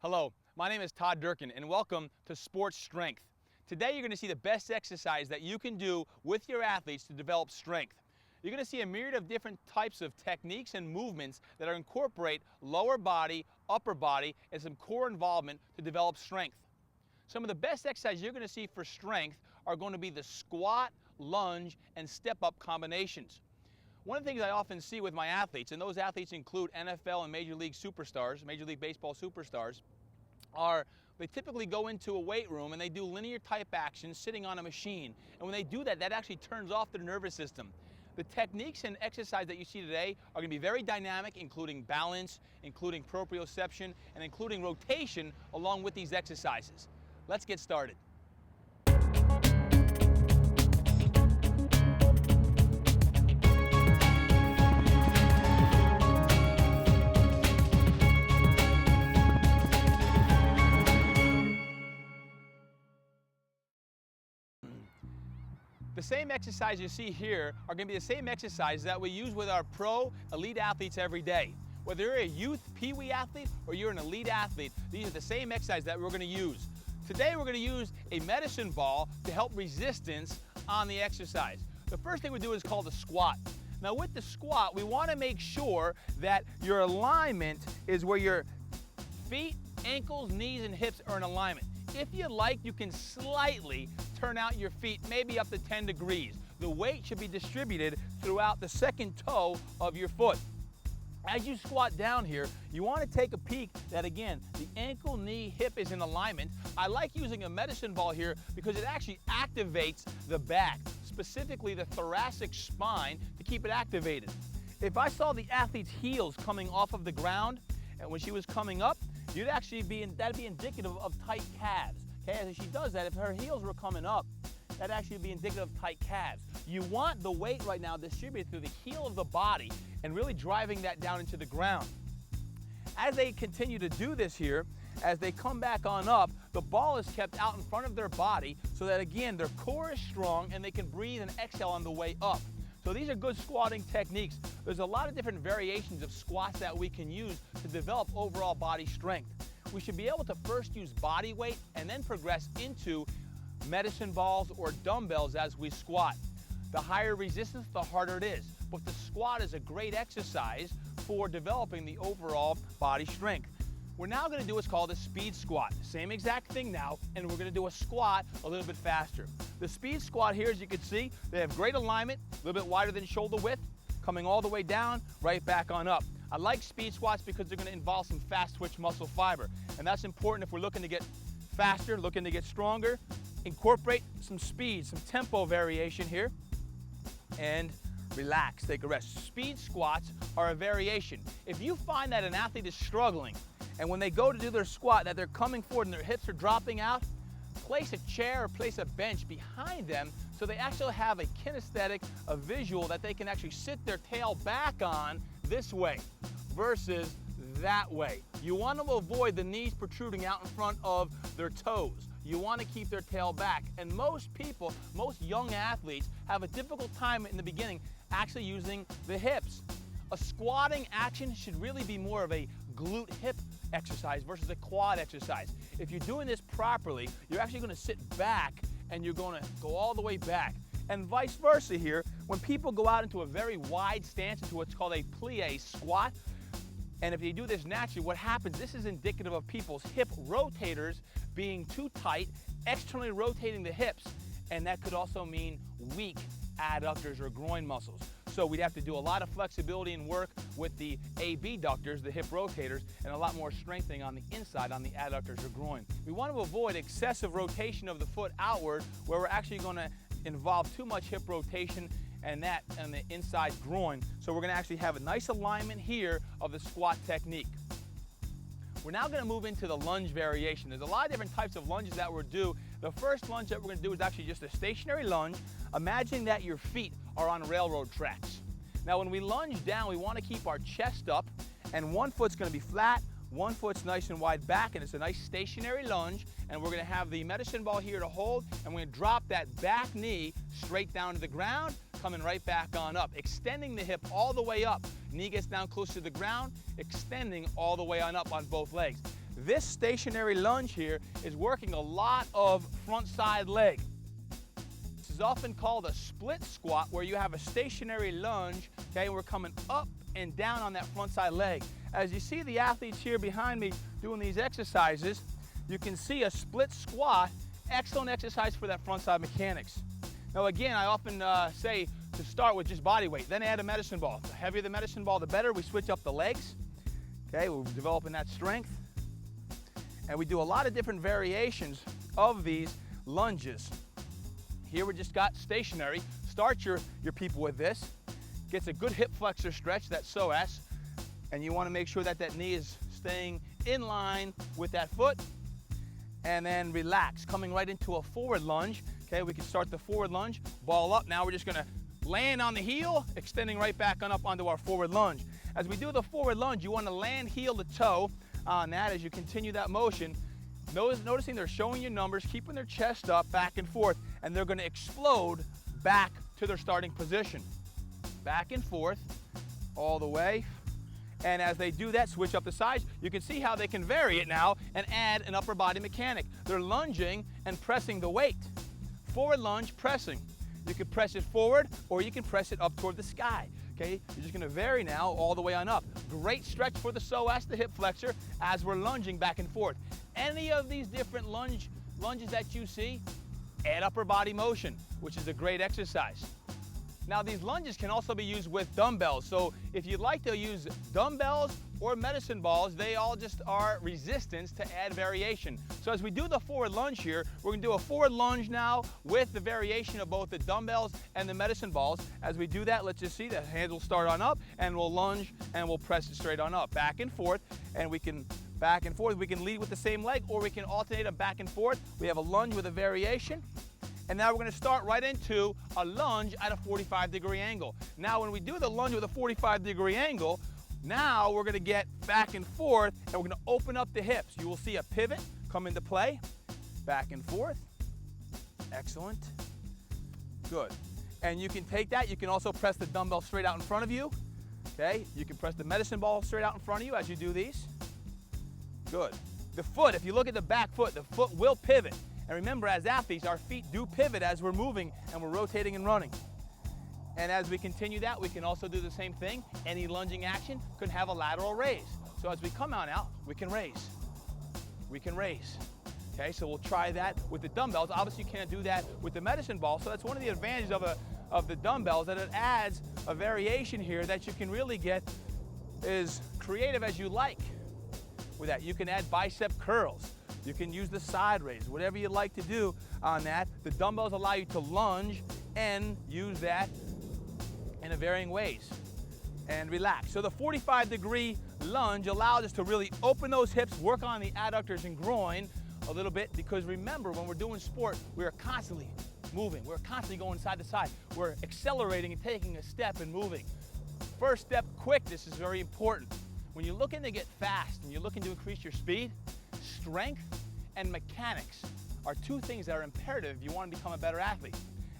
Hello, my name is Todd Durkin and welcome to Sports Strength. Today you're going to see the best exercise that you can do with your athletes to develop strength. You're going to see a myriad of different types of techniques and movements that incorporate lower body, upper body, and some core involvement to develop strength. Some of the best exercises you're going to see for strength are going to be the squat, lunge, and step-up combinations. One of the things I often see with my athletes, and those athletes include NFL and Major League superstars, Major League Baseball superstars, are they typically go into a weight room and they do linear type actions sitting on a machine. And when they do that, that actually turns off their nervous system. The techniques and exercise that you see today are going to be very dynamic, including balance, including proprioception, and including rotation along with these exercises. Let's get started. The same exercise you see here are going to be the same exercises that we use with our pro elite athletes every day. Whether you're a youth pee-wee athlete or you're an elite athlete, these are the same exercises that we're going to use. Today we're going to use a medicine ball to help resistance on the exercise. The first thing we do is called the squat. Now with the squat, we want to make sure that your alignment is where your feet, ankles, knees, and hips are in alignment. If you like, you can slightly turn out your feet, maybe up to 10 degrees. The weight should be distributed throughout the second toe of your foot. As you squat down here, you want to take a peek that, again, the ankle, knee, hip is in alignment. I like using a medicine ball here because it actually activates the back, specifically the thoracic spine, to keep it activated. If I saw the athlete's heels coming off of the ground, and when she was coming up, that'd be indicative of tight calves. Okay, as she does that, if her heels were coming up, that'd actually be indicative of tight calves. You want the weight right now distributed through the heel of the body and really driving that down into the ground. As they continue to do this here, as they come back on up, the ball is kept out in front of their body so that, again, their core is strong and they can breathe and exhale on the way up. So these are good squatting techniques. There's a lot of different variations of squats that we can use to develop overall body strength. We should be able to first use body weight and then progress into medicine balls or dumbbells as we squat. The higher resistance, the harder it is. But the squat is a great exercise for developing the overall body strength. We're now going to do what's called a speed squat. Same exact thing now, and we're going to do a squat a little bit faster. The speed squat here, as you can see, they have great alignment, a little bit wider than shoulder width, coming all the way down, right back on up. I like speed squats because they're going to involve some fast twitch muscle fiber, and that's important if we're looking to get faster, looking to get stronger. Incorporate some speed, some tempo variation here, and relax, take a rest. Speed squats are a variation. If you find that an athlete is struggling, and when they go to do their squat, that they're coming forward and their hips are dropping out, place a chair or place a bench behind them so they actually have a kinesthetic, a visual that they can actually sit their tail back on this way versus that way. You want to avoid the knees protruding out in front of their toes. You want to keep their tail back. And most people, most young athletes, have a difficult time in the beginning actually using the hips. A squatting action should really be more of a glute hip exercise versus a quad exercise. If you're doing this properly, you're actually going to sit back and you're going to go all the way back. And vice versa here, when people go out into a very wide stance, into what's called a plie squat, and if you do this naturally, what happens, this is indicative of people's hip rotators being too tight, externally rotating the hips, and that could also mean weak adductors or groin muscles. So we'd have to do a lot of flexibility and work with the abductors, the hip rotators, and a lot more strengthening on the inside on the adductors or groin. We want to avoid excessive rotation of the foot outward, where we're actually going to involve too much hip rotation and that on the inside groin. So we're going to actually have a nice alignment here of the squat technique. We're now going to move into the lunge variation. There's a lot of different types of lunges that we'll do. The first lunge that we're going to do is actually just a stationary lunge. Imagine that your feet are on railroad tracks. Now when we lunge down, we want to keep our chest up, and one foot's going to be flat, one foot's nice and wide back, and it's a nice stationary lunge, and we're going to have the medicine ball here to hold, and we're going to drop that back knee straight down to the ground, coming right back on up, extending the hip all the way up. Knee gets down close to the ground, extending all the way on up on both legs. This stationary lunge here is working a lot of front side leg. This is often called a split squat, where you have a stationary lunge, okay, and we're coming up and down on that front side leg. As you see the athletes here behind me doing these exercises, you can see a split squat, excellent exercise for that front side mechanics. Now again, I often say to start with just body weight, then add a medicine ball. The heavier the medicine ball, the better. We switch up the legs, okay, we're developing that strength. And we do a lot of different variations of these lunges. Here we just got stationary. Start your people with this. Gets a good hip flexor stretch, that psoas, and you want to make sure that that knee is staying in line with that foot. And then relax, coming right into a forward lunge. Okay, we can start the forward lunge, ball up. Now we're just gonna land on the heel, extending right back on up onto our forward lunge. As we do the forward lunge, you want to land heel to toe on that as you continue that motion. Noticing they're showing you numbers, keeping their chest up, back and forth, and they're gonna explode back to their starting position. Back and forth, all the way. And as they do that, switch up the sides. You can see how they can vary it now and add an upper body mechanic. They're lunging and pressing the weight. Forward lunge, pressing. You can press it forward or you can press it up toward the sky. Okay, you're just gonna vary now all the way on up. Great stretch for the psoas, the hip flexor, as we're lunging back and forth. Any of these different lunges that you see, add upper body motion, which is a great exercise. Now these lunges can also be used with dumbbells. So if you'd like to use dumbbells or medicine balls, they all just are resistance to add variation. So as we do the forward lunge here, we're gonna do a forward lunge now with the variation of both the dumbbells and the medicine balls. As we do that, let's just see the handle start on up and we'll lunge and we'll press it straight on up. Back and forth, and we can back and forth. We can lead with the same leg or we can alternate them back and forth. We have a lunge with a variation. And now we're gonna start right into a lunge at a 45-degree angle. Now when we do the lunge with a 45-degree angle, now we're gonna get back and forth and we're gonna open up the hips. You will see a pivot come into play, back and forth. Excellent, good. And you can take that, you can also press the dumbbell straight out in front of you. Okay, you can press the medicine ball straight out in front of you as you do these. Good. The foot, if you look at the back foot, the foot will pivot. And remember, as athletes, our feet do pivot as we're moving and we're rotating and running. And as we continue that, we can also do the same thing. Any lunging action could have a lateral raise. So as we come on out, we can raise. We can raise. Okay, so we'll try that with the dumbbells. Obviously, you can't do that with the medicine ball. So that's one of the advantages of the dumbbells, that it adds a variation here that you can really get as creative as you like with that. You can add bicep curls. You can use the side raise, whatever you like to do on that. The dumbbells allow you to lunge and use that in a varying ways. And relax. So the 45-degree lunge allows us to really open those hips, work on the adductors and groin a little bit, because remember, when we're doing sport, we are constantly moving. We're constantly going side to side. We're accelerating and taking a step and moving. First step, quickness is very important. When you're looking to get fast and you're looking to increase your speed, strength and mechanics are two things that are imperative if you want to become a better athlete.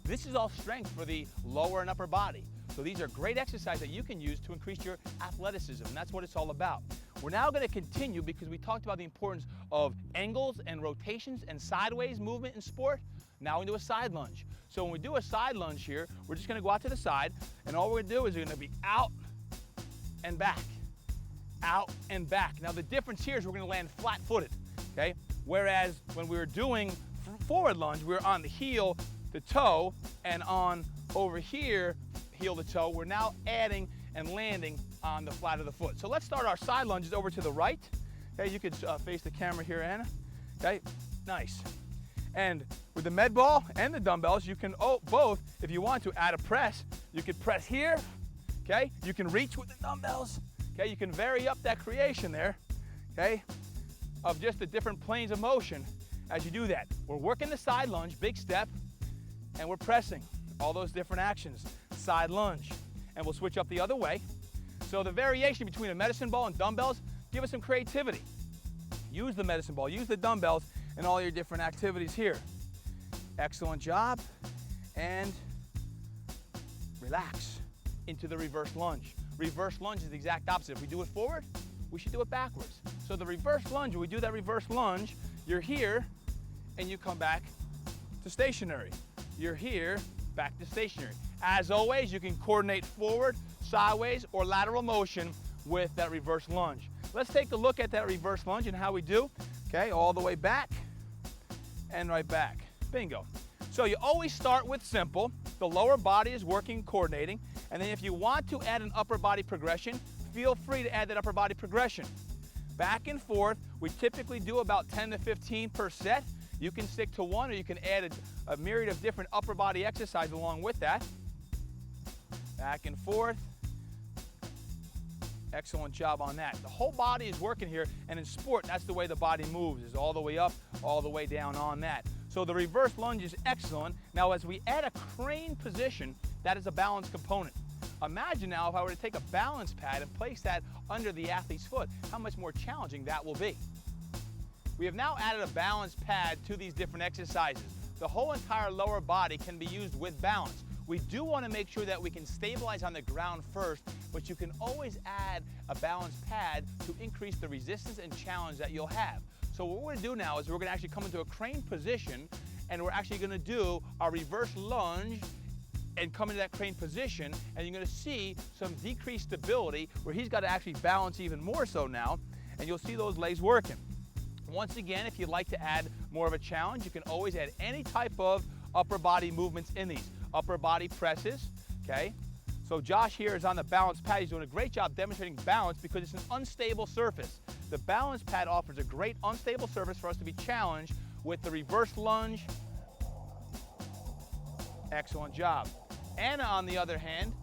This is all strength for the lower and upper body. So these are great exercises that you can use to increase your athleticism, and that's what it's all about. We're now going to continue because we talked about the importance of angles and rotations and sideways movement in sport. Now we do a side lunge. So when we do a side lunge here, we're just going to go out to the side, and all we're going to do is we're going to be out and back. Out and back. Now the difference here is we're going to land flat-footed, okay? Whereas when we were doing forward lunge, we were on the heel to toe, and on over here, heel to toe, we're now adding and landing on the flat of the foot. So let's start our side lunges over to the right. Okay, you could face the camera here, Anna. Okay, nice. And with the med ball and the dumbbells, you can both, if you want to, add a press. You could press here, okay? You can reach with the dumbbells. Okay, you can vary up that creation there, okay, of just the different planes of motion as you do that. We're working the side lunge, big step, and we're pressing all those different actions. Side lunge, and we'll switch up the other way. So the variation between a medicine ball and dumbbells, give us some creativity. Use the medicine ball, use the dumbbells in all your different activities here. Excellent job, and relax into the reverse lunge. Reverse lunge is the exact opposite. If we do it forward, we should do it backwards. So the reverse lunge, when we do that reverse lunge, you're here and you come back to stationary. You're here, back to stationary. As always, you can coordinate forward, sideways, or lateral motion with that reverse lunge. Let's take a look at that reverse lunge and how we do. Okay, all the way back and right back. Bingo. So you always start with simple. The lower body is working, coordinating. And then if you want to add an upper body progression, feel free to add that upper body progression. Back and forth, we typically do about 10 to 15 per set. You can stick to one, or you can add a myriad of different upper body exercises along with that. Back and forth. Excellent job on that. The whole body is working here, and in sport, that's the way the body moves, is all the way up, all the way down on that. So the reverse lunge is excellent. Now as we add a crane position, that is a balance component. Imagine now if I were to take a balance pad and place that under the athlete's foot, how much more challenging that will be. We have now added a balance pad to these different exercises. The whole entire lower body can be used with balance. We do want to make sure that we can stabilize on the ground first, but you can always add a balance pad to increase the resistance and challenge that you'll have. So what we're going to do now is we're going to actually come into a crane position, and we're actually going to do our reverse lunge and come into that crane position, and you're going to see some decreased stability where he's got to actually balance even more so now, and you'll see those legs working. Once again, if you'd like to add more of a challenge, you can always add any type of upper body movements in these. Upper body presses, okay? So Josh here is on the balance pad. He's doing a great job demonstrating balance because it's an unstable surface. The balance pad offers a great unstable surface for us to be challenged with the reverse lunge. Excellent job. Anna, on the other hand,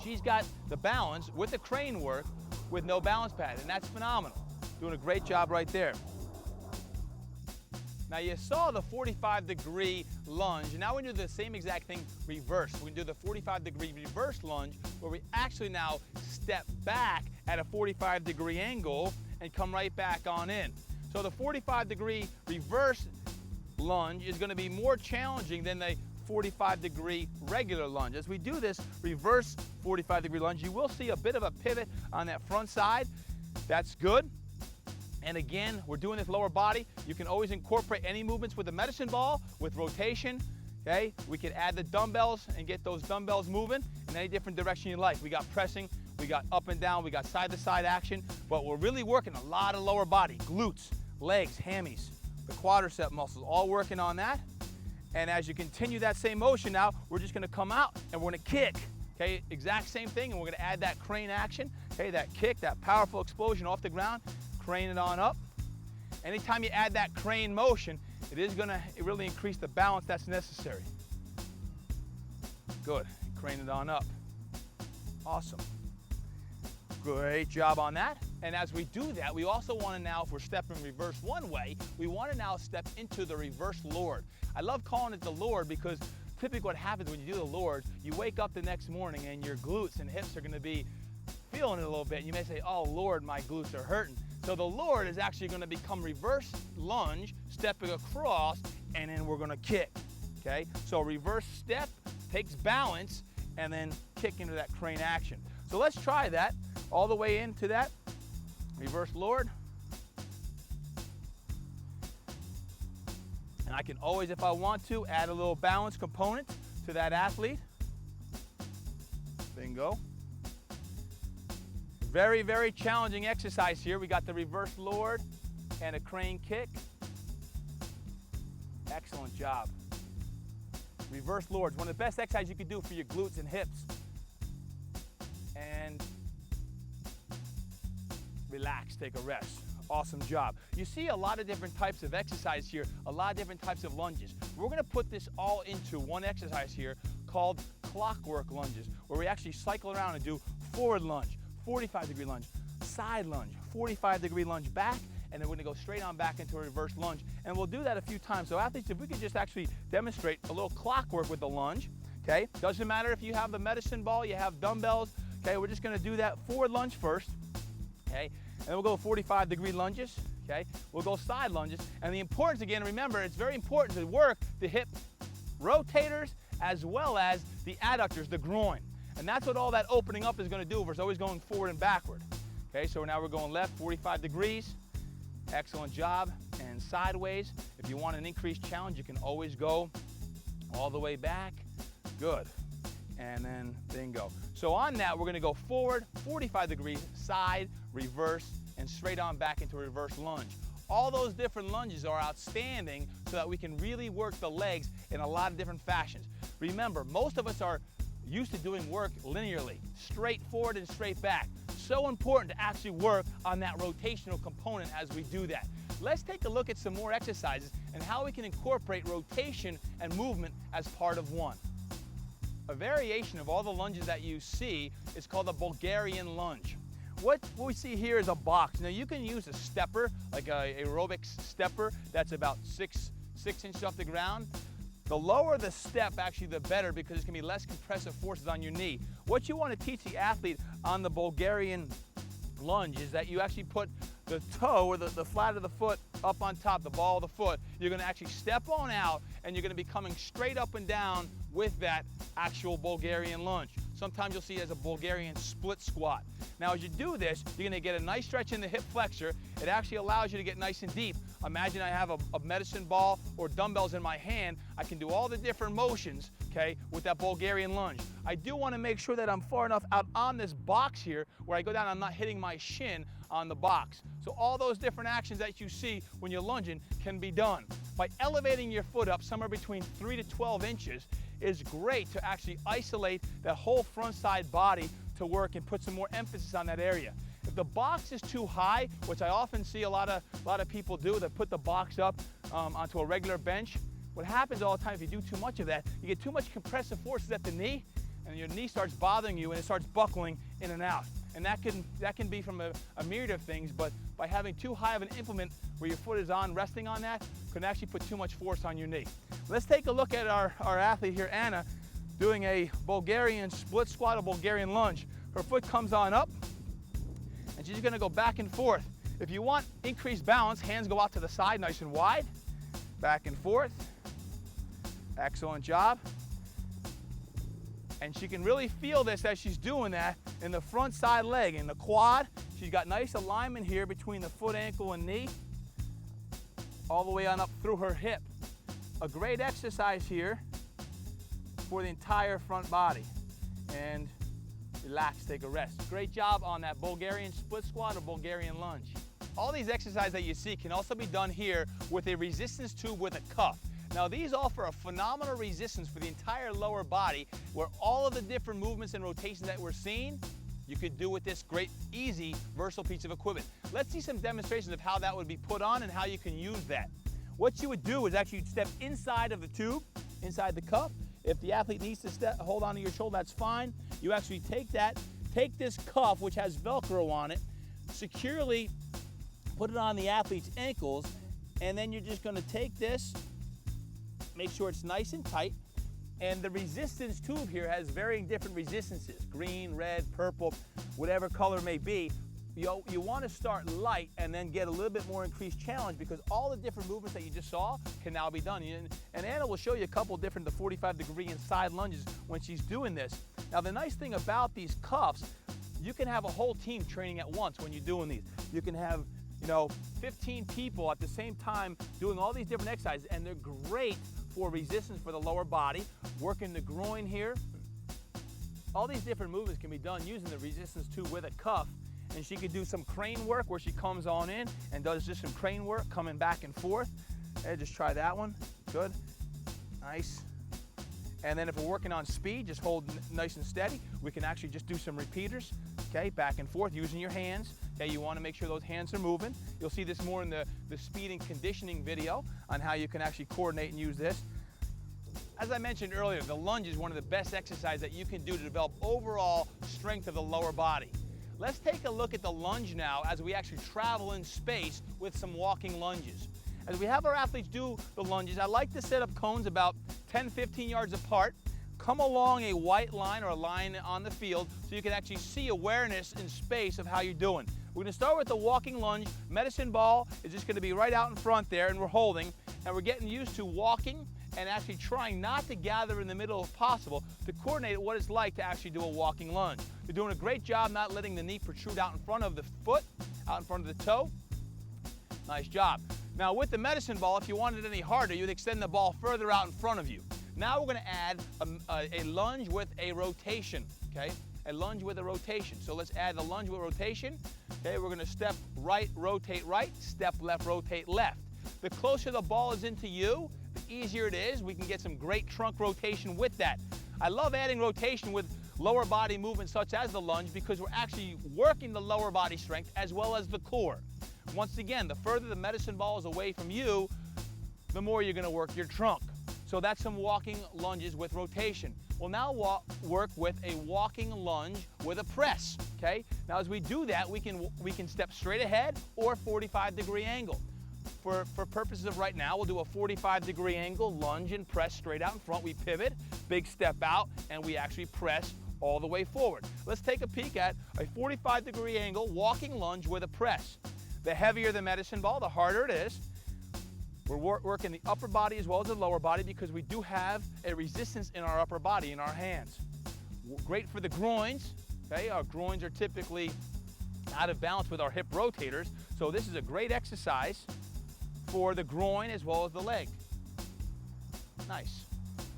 she's got the balance with the crane work with no balance pad, and that's phenomenal. Doing a great job right there. Now you saw the 45-degree lunge, and now we do the same exact thing reverse. We do the 45-degree reverse lunge where we actually now step back at a 45-degree angle and come right back on in. So the 45-degree reverse lunge is going to be more challenging than the 45-degree regular lunge. As we do this reverse 45-degree lunge, you will see a bit of a pivot on that front side. That's good. And again, we're doing this lower body. You can always incorporate any movements with the medicine ball, with rotation, okay? We can add the dumbbells and get those dumbbells moving in any different direction you like. We got pressing, we got up and down, we got side-to-side action, but we're really working a lot of lower body, glutes, legs, hammies, the quadricep muscles, all working on that. And as you continue that same motion now, we're just gonna come out and we're gonna kick, okay? Exact same thing, and we're gonna add that crane action, okay? That kick, that powerful explosion off the ground, crane it on up. Anytime you add that crane motion, it is going to really increase the balance that's necessary. Good. Crane it on up. Awesome. Great job on that. And as we do that, we also want to now, if we're stepping reverse one way, we want to now step into the reverse Lord. I love calling it the Lord because typically what happens when you do the Lord, you wake up the next morning and your glutes and hips are going to be feeling it a little bit. You may say, oh Lord, my glutes are hurting. So the Lord is actually going to become reverse lunge, stepping across, and then we're going to kick, okay? So reverse step, takes balance, and then kick into that crane action. So let's try that all the way into that. Reverse Lord. And I can always, if I want to, add a little balance component to that athlete. Bingo. Very, very challenging exercise here. We got the reverse Lord and a crane kick. Excellent job. Reverse Lords, one of the best exercises you can do for your glutes and hips. And relax, take a rest. Awesome job. You see a lot of different types of exercise here, a lot of different types of lunges. We're going to put this all into one exercise here called clockwork lunges, where we actually cycle around and do forward lunge, 45-degree lunge, side lunge, 45-degree lunge back, and then we're gonna go straight on back into a reverse lunge. And we'll do that a few times. So athletes, if we could just actually demonstrate a little clockwork with the lunge, okay? Doesn't matter if you have the medicine ball, you have dumbbells, okay? We're just gonna do that forward lunge first, okay? And then we'll go 45-degree lunges, okay? We'll go side lunges. And the importance, again, remember, it's very important to work the hip rotators as well as the adductors, the groin. And that's what all that opening up is going to do versus always going forward and backward. Okay, so now we're going left, 45 degrees. Excellent job. And sideways. If you want an increased challenge, you can always go all the way back. Good. And then bingo. So on that, we're gonna go forward, 45 degrees, side, reverse, and straight on back into a reverse lunge. All those different lunges are outstanding so that we can really work the legs in a lot of different fashions. Remember, most of us are used to doing work linearly, straight forward and straight back. So important to actually work on that rotational component as we do that. Let's take a look at some more exercises and how we can incorporate rotation and movement as part of one. A variation of all the lunges that you see is called the Bulgarian lunge. What we see here is a box. Now you can use a stepper, like a aerobics stepper that's about six inches off the ground. The lower the step, actually, the better, because there's gonna be less compressive forces on your knee. What you wanna teach the athlete on the Bulgarian lunge is that you actually put the toe or the flat of the foot up on top, the ball of the foot. You're gonna actually step on out and you're gonna be coming straight up and down with that actual Bulgarian lunge. Sometimes you'll see it as a Bulgarian split squat. Now as you do this, you're gonna get a nice stretch in the hip flexor. It actually allows you to get nice and deep. Imagine I have a medicine ball or dumbbells in my hand. I can do all the different motions, okay, with that Bulgarian lunge. I do wanna make sure that I'm far enough out on this box here where I go down, I'm not hitting my shin on the box. So all those different actions that you see when you're lunging can be done. By elevating your foot up somewhere between 3 to 12 inches is great to actually isolate that whole front side body to work and put some more emphasis on that area. If the box is too high, which I often see a lot of people do, that put the box up onto a regular bench, what happens all the time if you do too much of that, you get too much compressive forces at the knee, and your knee starts bothering you and it starts buckling in and out. And that can be from a myriad of things, but by having too high of an implement where your foot is on, resting on that, can actually put too much force on your knee. Let's take a look at our athlete here, Anna, doing a Bulgarian split squat, a Bulgarian lunge. Her foot comes on up, and she's gonna go back and forth. If you want increased balance, hands go out to the side nice and wide, back and forth. Excellent job. And she can really feel this as she's doing that in the front side leg, in the quad. She's got nice alignment here between the foot, ankle, and knee, all the way on up through her hip. A great exercise here for the entire front body. And relax, take a rest. Great job on that Bulgarian split squat or Bulgarian lunge. All these exercises that you see can also be done here with a resistance tube with a cuff. Now these offer a phenomenal resistance for the entire lower body, where all of the different movements and rotations that we're seeing, you could do with this great, easy, versatile piece of equipment. Let's see some demonstrations of how that would be put on and how you can use that. What you would do is actually step inside of the tube, inside the cuff. If the athlete needs to hold onto your shoulder, that's fine. You actually take this cuff, which has Velcro on it, securely put it on the athlete's ankles, and then you're just gonna take this, make sure it's nice and tight, and the resistance tube here has varying different resistances, green, red, purple, whatever color it may be. You want to start light and then get a little bit more increased challenge, because all the different movements that you just saw can now be done. And Anna will show you a couple different, the 45-degree and side lunges when she's doing this. Now the nice thing about these cuffs, you can have a whole team training at once when you're doing these. You can have 15 people at the same time doing all these different exercises, and they're great for resistance for the lower body, working the groin here. All these different movements can be done using the resistance tube with a cuff. And she could do some crane work where she comes on in and does just some crane work, coming back and forth. Okay, just try that one. Good. Nice. And then if we're working on speed, just hold nice and steady. We can actually just do some repeaters, okay, back and forth using your hands. Okay, you want to make sure those hands are moving. You'll see this more in the speed and conditioning video on how you can actually coordinate and use this. As I mentioned earlier, the lunge is one of the best exercises that you can do to develop overall strength of the lower body. Let's take a look at the lunge now as we actually travel in space with some walking lunges. As we have our athletes do the lunges, I like to set up cones about 10-15 yards apart. Come along a white line or a line on the field so you can actually see awareness in space of how you're doing. We're gonna start with the walking lunge. Medicine ball is just gonna be right out in front there, and we're holding, and we're getting used to walking and actually trying not to gather in the middle if possible to coordinate what it's like to actually do a walking lunge. You're doing a great job not letting the knee protrude out in front of the foot, out in front of the toe. Nice job. Now with the medicine ball, if you wanted it any harder, you'd extend the ball further out in front of you. Now we're going to add a lunge with a rotation, okay? A lunge with a rotation. So let's add the lunge with rotation. Okay, we're going to step right, step left, rotate left. The closer the ball is into you, the easier it is. We can get some great trunk rotation with that. I love adding rotation with lower body movements such as the lunge because we're actually working the lower body strength as well as the core. Once again, the further the medicine ball is away from you, the more you're going to work your trunk. So that's some walking lunges with rotation. We'll now work with a walking lunge with a press, okay? Now as we do that, we can step straight ahead or 45-degree angle. For purposes of right now, we'll do a 45-degree angle, lunge and press straight out in front. We pivot, big step out, and we actually press all the way forward. Let's take a peek at a 45-degree angle walking lunge with a press. The heavier the medicine ball, the harder it is. We're working the upper body as well as the lower body because we do have a resistance in our upper body, in our hands. Great for the groins, okay? Our groins are typically out of balance with our hip rotators, so this is a great exercise for the groin as well as the leg. Nice.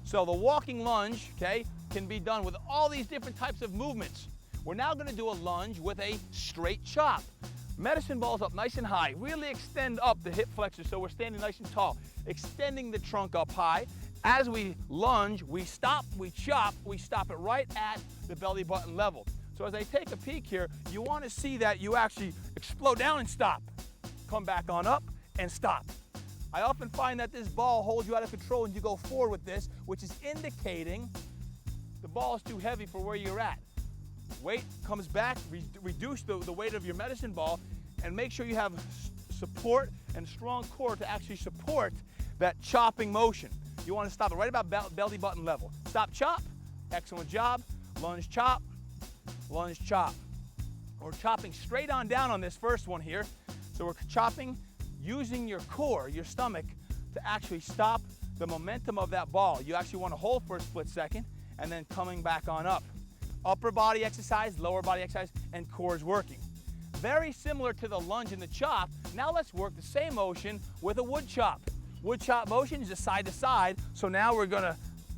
So the walking lunge, okay, can be done with all these different types of movements. We're now going to do a lunge with a straight chop. Medicine ball's up nice and high. Really extend up the hip flexors so we're standing nice and tall. Extending the trunk up high. As we lunge, we stop, we chop, we stop it right at the belly button level. So as I take a peek here, you want to see that you actually explode down and stop. Come back on up and stop. I often find that this ball holds you out of control and you go forward with this, which is indicating the ball is too heavy for where you're at. Weight comes back, reduce the weight of your medicine ball, and make sure you have support and strong core to actually support that chopping motion. You want to stop it right about belly button level. Stop, chop, excellent job. Lunge, chop, lunge, chop. We're chopping straight on down on this first one here. So we're chopping using your core, your stomach, to actually stop the momentum of that ball. You actually want to hold for a split second and then coming back on up. Upper body exercise, lower body exercise, and core is working. Very similar to the lunge and the chop. Now let's work the same motion with a wood chop. Wood chop motion is just side to side. So now we're gonna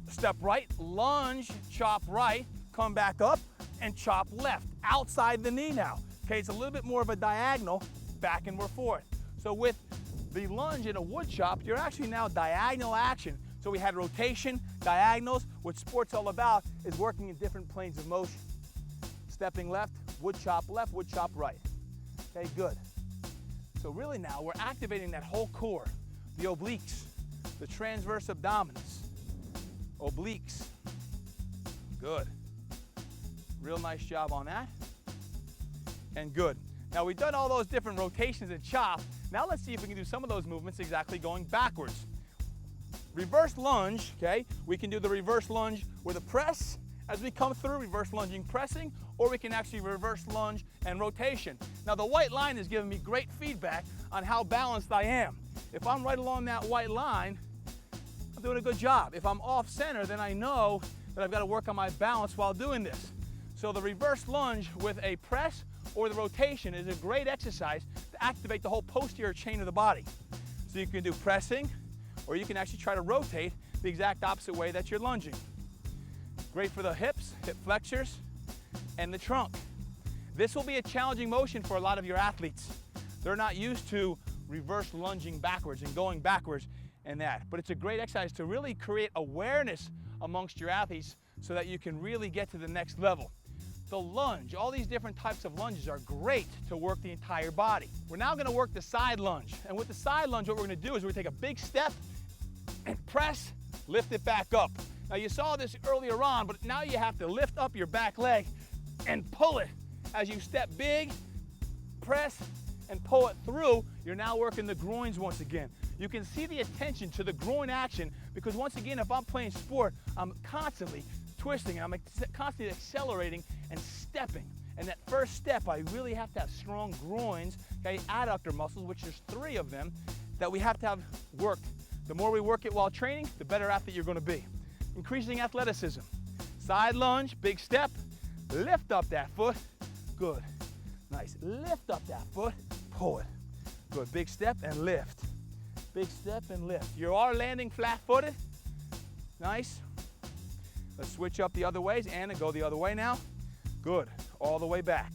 step right, lunge, chop right, come back up, and chop left, outside the knee now. Okay, it's a little bit more of a diagonal, back and forth. So with the lunge and a wood chop, you're actually now diagonal action. So we had rotation, diagonals. What sport's all about is working in different planes of motion. Stepping left, wood chop right. Okay, good. So really now we're activating that whole core, the obliques, the transverse abdominis, obliques. Good. Real nice job on that. And good. Now we've done all those different rotations and chop. Now let's see if we can do some of those movements exactly going backwards. Reverse lunge, okay? We can do the reverse lunge with a press as we come through, reverse lunging, pressing, or we can actually reverse lunge and rotation. Now the white line is giving me great feedback on how balanced I am. If I'm right along that white line, I'm doing a good job. If I'm off center, then I know that I've got to work on my balance while doing this. So the reverse lunge with a press or the rotation is a great exercise to activate the whole posterior chain of the body. So you can do pressing, or you can actually try to rotate the exact opposite way that you're lunging. Great for the hips, hip flexors, and the trunk. This will be a challenging motion for a lot of your athletes. They're not used to reverse lunging backwards and going backwards and that. But it's a great exercise to really create awareness amongst your athletes so that you can really get to the next level. The lunge, all these different types of lunges are great to work the entire body. We're now going to work the side lunge. And with the side lunge, what we're going to do is we're going to take a big step and press, lift it back up. Now you saw this earlier on, but now you have to lift up your back leg and pull it. As you step big, press, and pull it through, you're now working the groins once again. You can see the attention to the groin action because once again, if I'm playing sport, I'm constantly twisting, I'm constantly accelerating and stepping. And that first step, I really have to have strong groins, okay, adductor muscles, which there's 3 of them, that we have to have worked The more we work it while training, the better athlete you're going to be. Increasing athleticism. Side lunge, big step. Lift up that foot. Good. Nice. Lift up that foot. Pull it. Good. Big step and lift. Big step and lift. You are landing flat-footed. Nice. Let's switch up the other ways. Anna, go the other way now. Good. All the way back.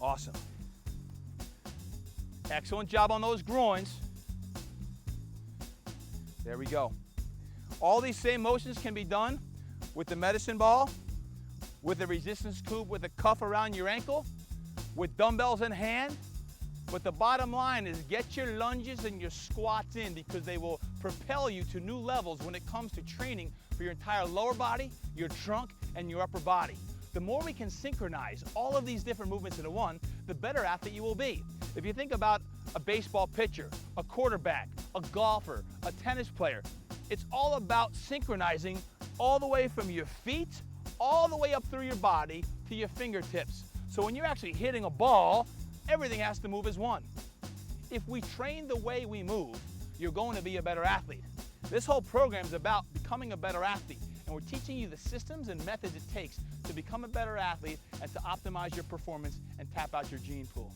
Awesome. Excellent job on those groins. There we go. All these same motions can be done with the medicine ball, with a resistance tube with a cuff around your ankle, with dumbbells in hand. But the bottom line is get your lunges and your squats in, because they will propel you to new levels when it comes to training for your entire lower body, your trunk, and your upper body. The more we can synchronize all of these different movements into one, the better athlete you will be. If you think about a baseball pitcher, a quarterback, a golfer, a tennis player, it's all about synchronizing all the way from your feet, all the way up through your body to your fingertips. So when you're actually hitting a ball, everything has to move as one. If we train the way we move, you're going to be a better athlete. This whole program is about becoming a better athlete, and we're teaching you the systems and methods it takes to become a better athlete and to optimize your performance and tap out your gene pool.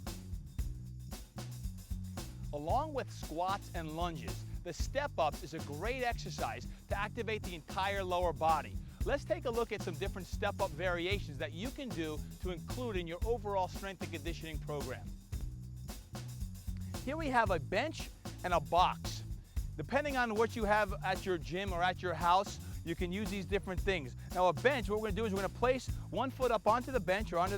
Along with squats and lunges, the step-ups is a great exercise to activate the entire lower body. Let's take a look at some different step-up variations that you can do to include in your overall strength and conditioning program. Here we have a bench and a box. Depending on what you have at your gym or at your house, you can use these different things. Now a bench, what we're going to do is we're going to place one foot up onto the bench or onto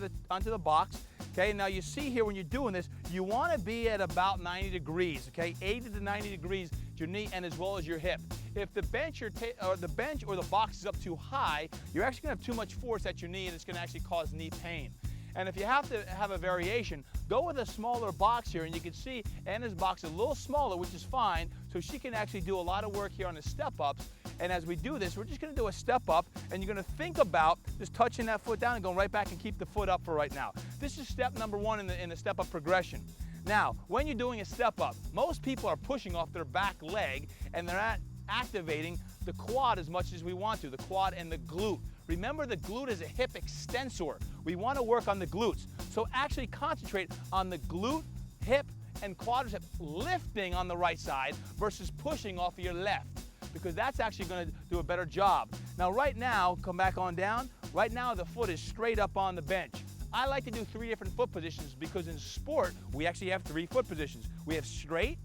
the box. Okay, now you see here when you're doing this, you want to be at about 90 degrees, okay? 80 to 90 degrees, your knee and as well as your hip. If the bench or the box is up too high, you're actually going to have too much force at your knee and it's going to actually cause knee pain. And if you have to have a variation, go with a smaller box here, and you can see Anna's box is a little smaller, which is fine, so she can actually do a lot of work here on the step-ups. And as we do this, we're just going to do a step-up, and you're going to think about just touching that foot down and going right back and keep the foot up for right now. This is step number one in the step-up progression. Now, when you're doing a step-up, most people are pushing off their back leg, and they're not activating the quad as much as we want to, the quad and the glute. Remember, the glute is a hip extensor. We want to work on the glutes. So actually concentrate on the glute, hip, and quadricep lifting on the right side versus pushing off of your left, because that's actually going to do a better job. Now right now, come back on down. Right now the foot is straight up on the bench. I like to do 3 different foot positions because in sport, we actually have 3 foot positions. We have straight,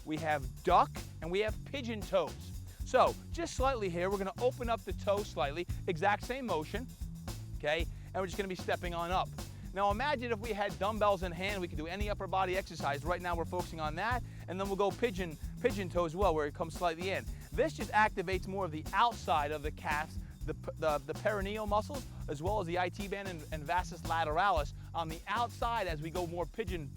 we have duck, and we have pigeon toes. So just slightly here, we're going to open up the toe slightly, exact same motion, okay? And we're just going to be stepping on up. Now imagine if we had dumbbells in hand, we could do any upper body exercise. Right now we're focusing on that, and then we'll go pigeon toe as well, where it comes slightly in. This just activates more of the outside of the calves, the perineal muscles, as well as the IT band and vastus lateralis on the outside as we go more pigeon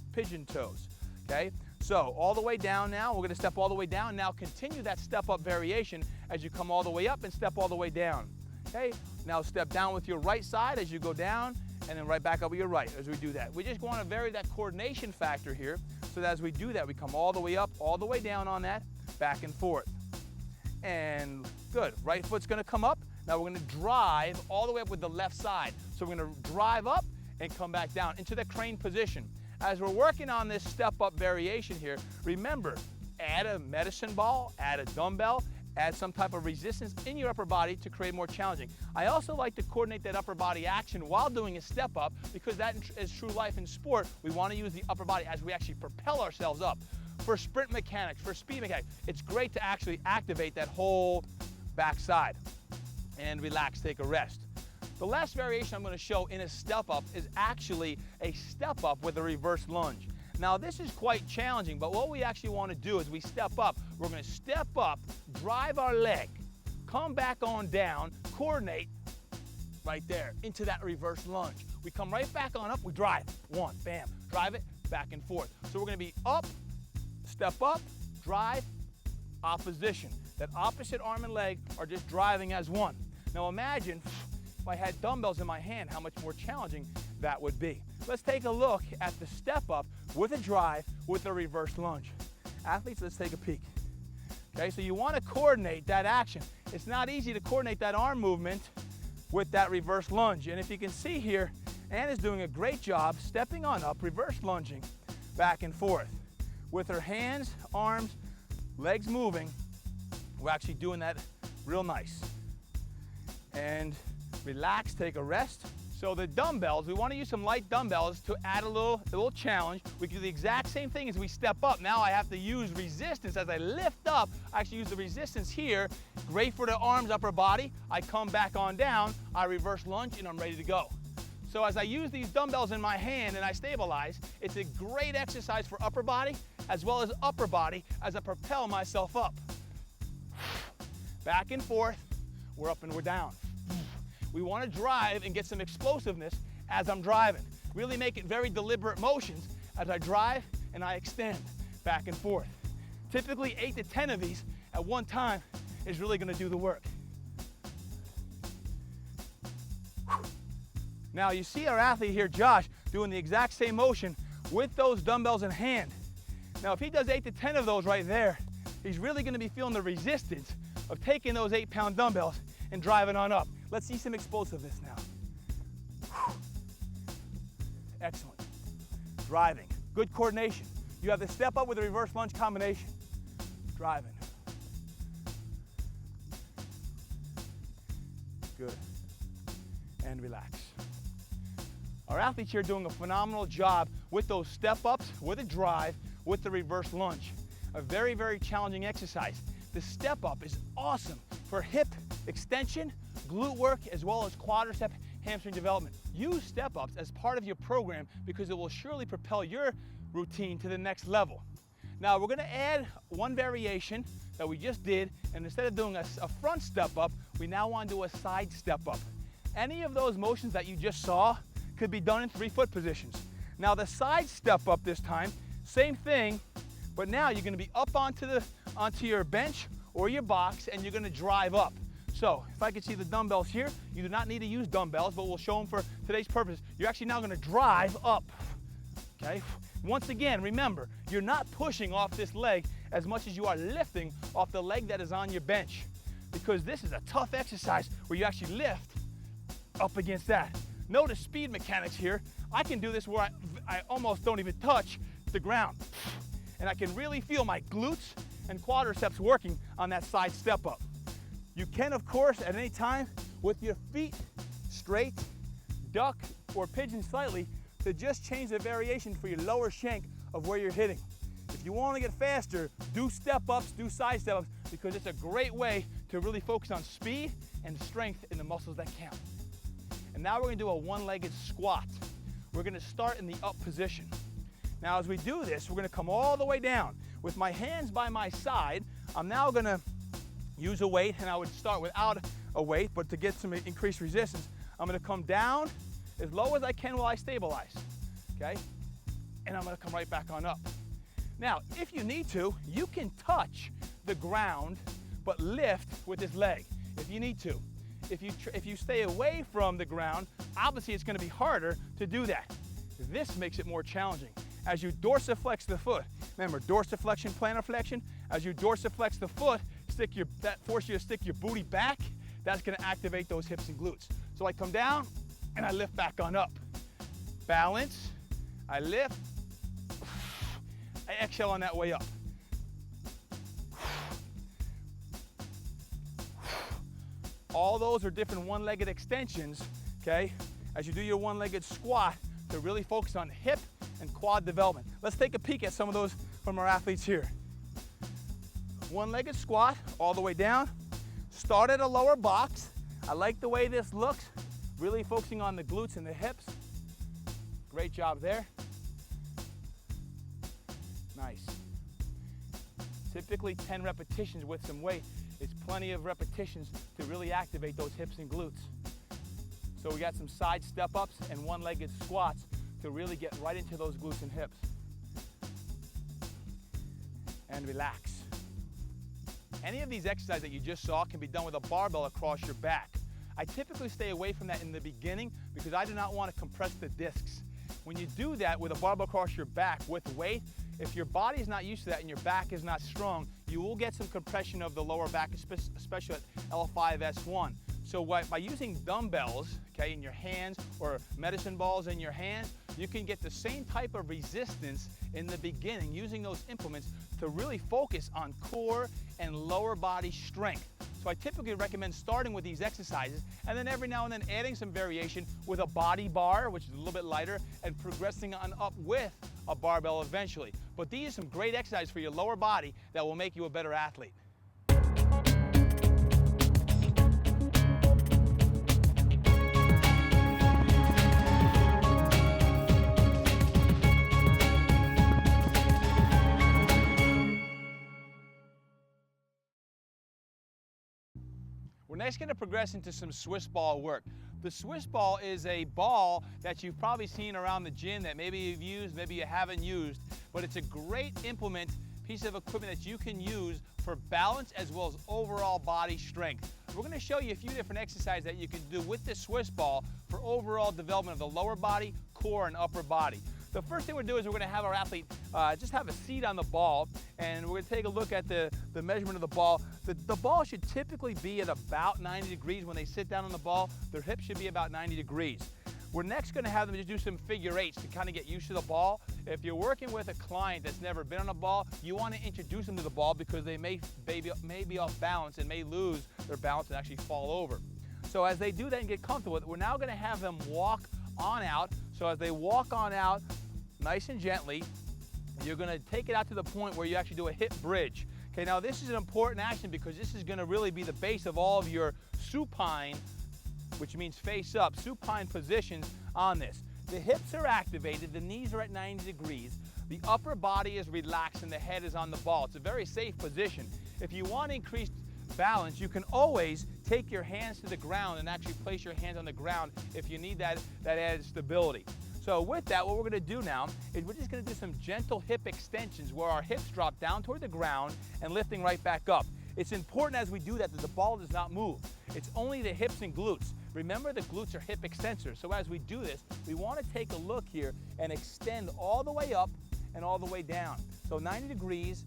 toes, okay? So all the way down now, we're going to step all the way down. Now continue that step-up variation as you come all the way up and step all the way down. Okay, now step down with your right side as you go down, and then right back up with your right as we do that. We just want to vary that coordination factor here, so that as we do that, we come all the way up, all the way down on that, back and forth. And good, right foot's going to come up. Now we're going to drive all the way up with the left side. So we're going to drive up and come back down into the crane position. As we're working on this step-up variation here, remember, add a medicine ball, add a dumbbell, add some type of resistance in your upper body to create more challenging. I also like to coordinate that upper body action while doing a step-up, because that is true life in sport. We want to use the upper body as we actually propel ourselves up. For sprint mechanics, for speed mechanics, it's great to actually activate that whole backside and relax, take a rest. The last variation I'm going to show in a step-up is actually a step-up with a reverse lunge. Now this is quite challenging, but what we actually want to do is we step up. We're going to step up, drive our leg, come back on down, coordinate right there into that reverse lunge. We come right back on up, we drive. 1, bam, drive it, back and forth. So we're going to be up, step up, drive, opposition. That opposite arm and leg are just driving as one. Now imagine if I had dumbbells in my hand, how much more challenging that would be. Let's take a look at the step up with a drive with a reverse lunge. Athletes, let's take a peek. Okay, so you want to coordinate that action. It's not easy to coordinate that arm movement with that reverse lunge. And if you can see here, Ann is doing a great job stepping on up, reverse lunging back and forth. With her hands, arms, legs moving, we're actually doing that real nice. And relax, take a rest. So the dumbbells, we want to use some light dumbbells to add a little challenge. We can do the exact same thing as we step up. Now I have to use resistance as I lift up. I actually use the resistance here. Great for the arms, upper body. I come back on down, I reverse lunge, and I'm ready to go. So as I use these dumbbells in my hand and I stabilize, it's a great exercise for upper body as well as upper body as I propel myself up. Back and forth, we're up and we're down. We want to drive and get some explosiveness as I'm driving. Really make it very deliberate motions as I drive and I extend back and forth. Typically 8 to 10 of these at one time is really going to do the work. Now you see our athlete here, Josh, doing the exact same motion with those dumbbells in hand. Now if he does 8 to 10 of those right there, he's really going to be feeling the resistance of taking those 8-pound dumbbells and driving on up. Let's see some explosiveness now. Excellent. Driving. Good coordination. You have the step up with the reverse lunge combination. Driving. Good. And relax. Our athletes here are doing a phenomenal job with those step ups, with a drive, with the reverse lunge. A very, very challenging exercise. The step up is awesome for hip extension, glute work, as well as quadricep hamstring development. Use step ups as part of your program because it will surely propel your routine to the next level. Now we're going to add one variation that we just did, and instead of doing a front step up, we now want to do a side step up. Any of those motions that you just saw could be done in 3-foot positions. Now the side step up this time, same thing, but now you're going to be up onto your bench or your box, and you're going to drive up. So if I can see the dumbbells here, you do not need to use dumbbells, but we'll show them for today's purpose. You're actually now going to drive up. Okay. Once again, remember, you're not pushing off this leg as much as you are lifting off the leg that is on your bench, because this is a tough exercise where you actually lift up against that. Notice speed mechanics here. I can do this where I almost don't even touch the ground. And I can really feel my glutes and quadriceps working on that side step up. You can, of course, at any time, with your feet straight, duck or pigeon slightly, to just change the variation for your lower shank of where you're hitting. If you want to get faster, do step ups, do side step ups, because it's a great way to really focus on speed and strength in the muscles that count. And now we're going to do a one-legged squat. We're going to start in the up position. Now as we do this, we're going to come all the way down. With my hands by my side, I'm now going to use a weight, and I would start without a weight, but to get some increased resistance, I'm going to come down as low as I can while I stabilize, okay? And I'm going to come right back on up. Now, if you need to, you can touch the ground, but lift with this leg if you need to. If you stay away from the ground, obviously it's going to be harder to do that. This makes it more challenging. As you dorsiflex the foot, remember dorsiflexion, plantar flexion, as you dorsiflex the foot, that forces you to stick your booty back, that's going to activate those hips and glutes. So I come down and I lift back on up. Balance, I lift, I exhale on that way up. All those are different one-legged extensions, okay, as you do your one-legged squat to really focus on hip and quad development. Let's take a peek at some of those from our athletes here. One-legged squat all the way down. Start at a lower box. I like the way this looks, really focusing on the glutes and the hips. Great job there. Nice. Typically 10 repetitions with some weight. It's plenty of repetitions to really activate those hips and glutes. So we got some side step ups and one-legged squats to really get right into those glutes and hips. And relax. Any of these exercises that you just saw can be done with a barbell across your back. I typically stay away from that in the beginning because I do not want to compress the discs. When you do that with a barbell across your back with weight, If your body is not used to that and your back is not strong, you will get some compression of the lower back, especially at L5, S1. So by using dumbbells, okay, in your hands or medicine balls in your hands, you can get the same type of resistance in the beginning using those implements to really focus on core and lower body strength. So I typically recommend starting with these exercises and then every now and then adding some variation with a body bar, which is a little bit lighter, and progressing on up with a barbell eventually. But these are some great exercises for your lower body that will make you a better athlete. We're next going to progress into some Swiss ball work. The Swiss ball is a ball that you've probably seen around the gym that maybe you've used, maybe you haven't used, but it's a great implement, piece of equipment that you can use for balance as well as overall body strength. We're going to show you a few different exercises that you can do with this Swiss ball for overall development of the lower body, core, and upper body. The first thing we're going to do is we're going to have our athlete just have a seat on the ball, and we're going to take a look at the measurement of the ball. The ball should typically be at about 90 degrees when they sit down on the ball. Their hips should be about 90 degrees. We're next going to have them just do some figure eights to kind of get used to the ball. If you're working with a client that's never been on a ball, you want to introduce them to the ball because they may be off balance and may lose their balance and actually fall over. So as they do that and get comfortable with it, we're now going to have them walk on out. So as they walk on out, nice and gently, you're going to take it out to the point where you actually do a hip bridge. Okay, now this is an important action because this is going to really be the base of all of your supine, which means face up, supine positions on this. The hips are activated, the knees are at 90 degrees, the upper body is relaxed and the head is on the ball. It's a very safe position. If you want increased balance, you can always take your hands to the ground and actually place your hands on the ground if you need that added stability. So with that, what we're going to do now is we're just going to do some gentle hip extensions where our hips drop down toward the ground and lifting right back up. It's important as we do that the ball does not move. It's only the hips and glutes. Remember, the glutes are hip extensors. So as we do this, we want to take a look here and extend all the way up and all the way down. So 90 degrees,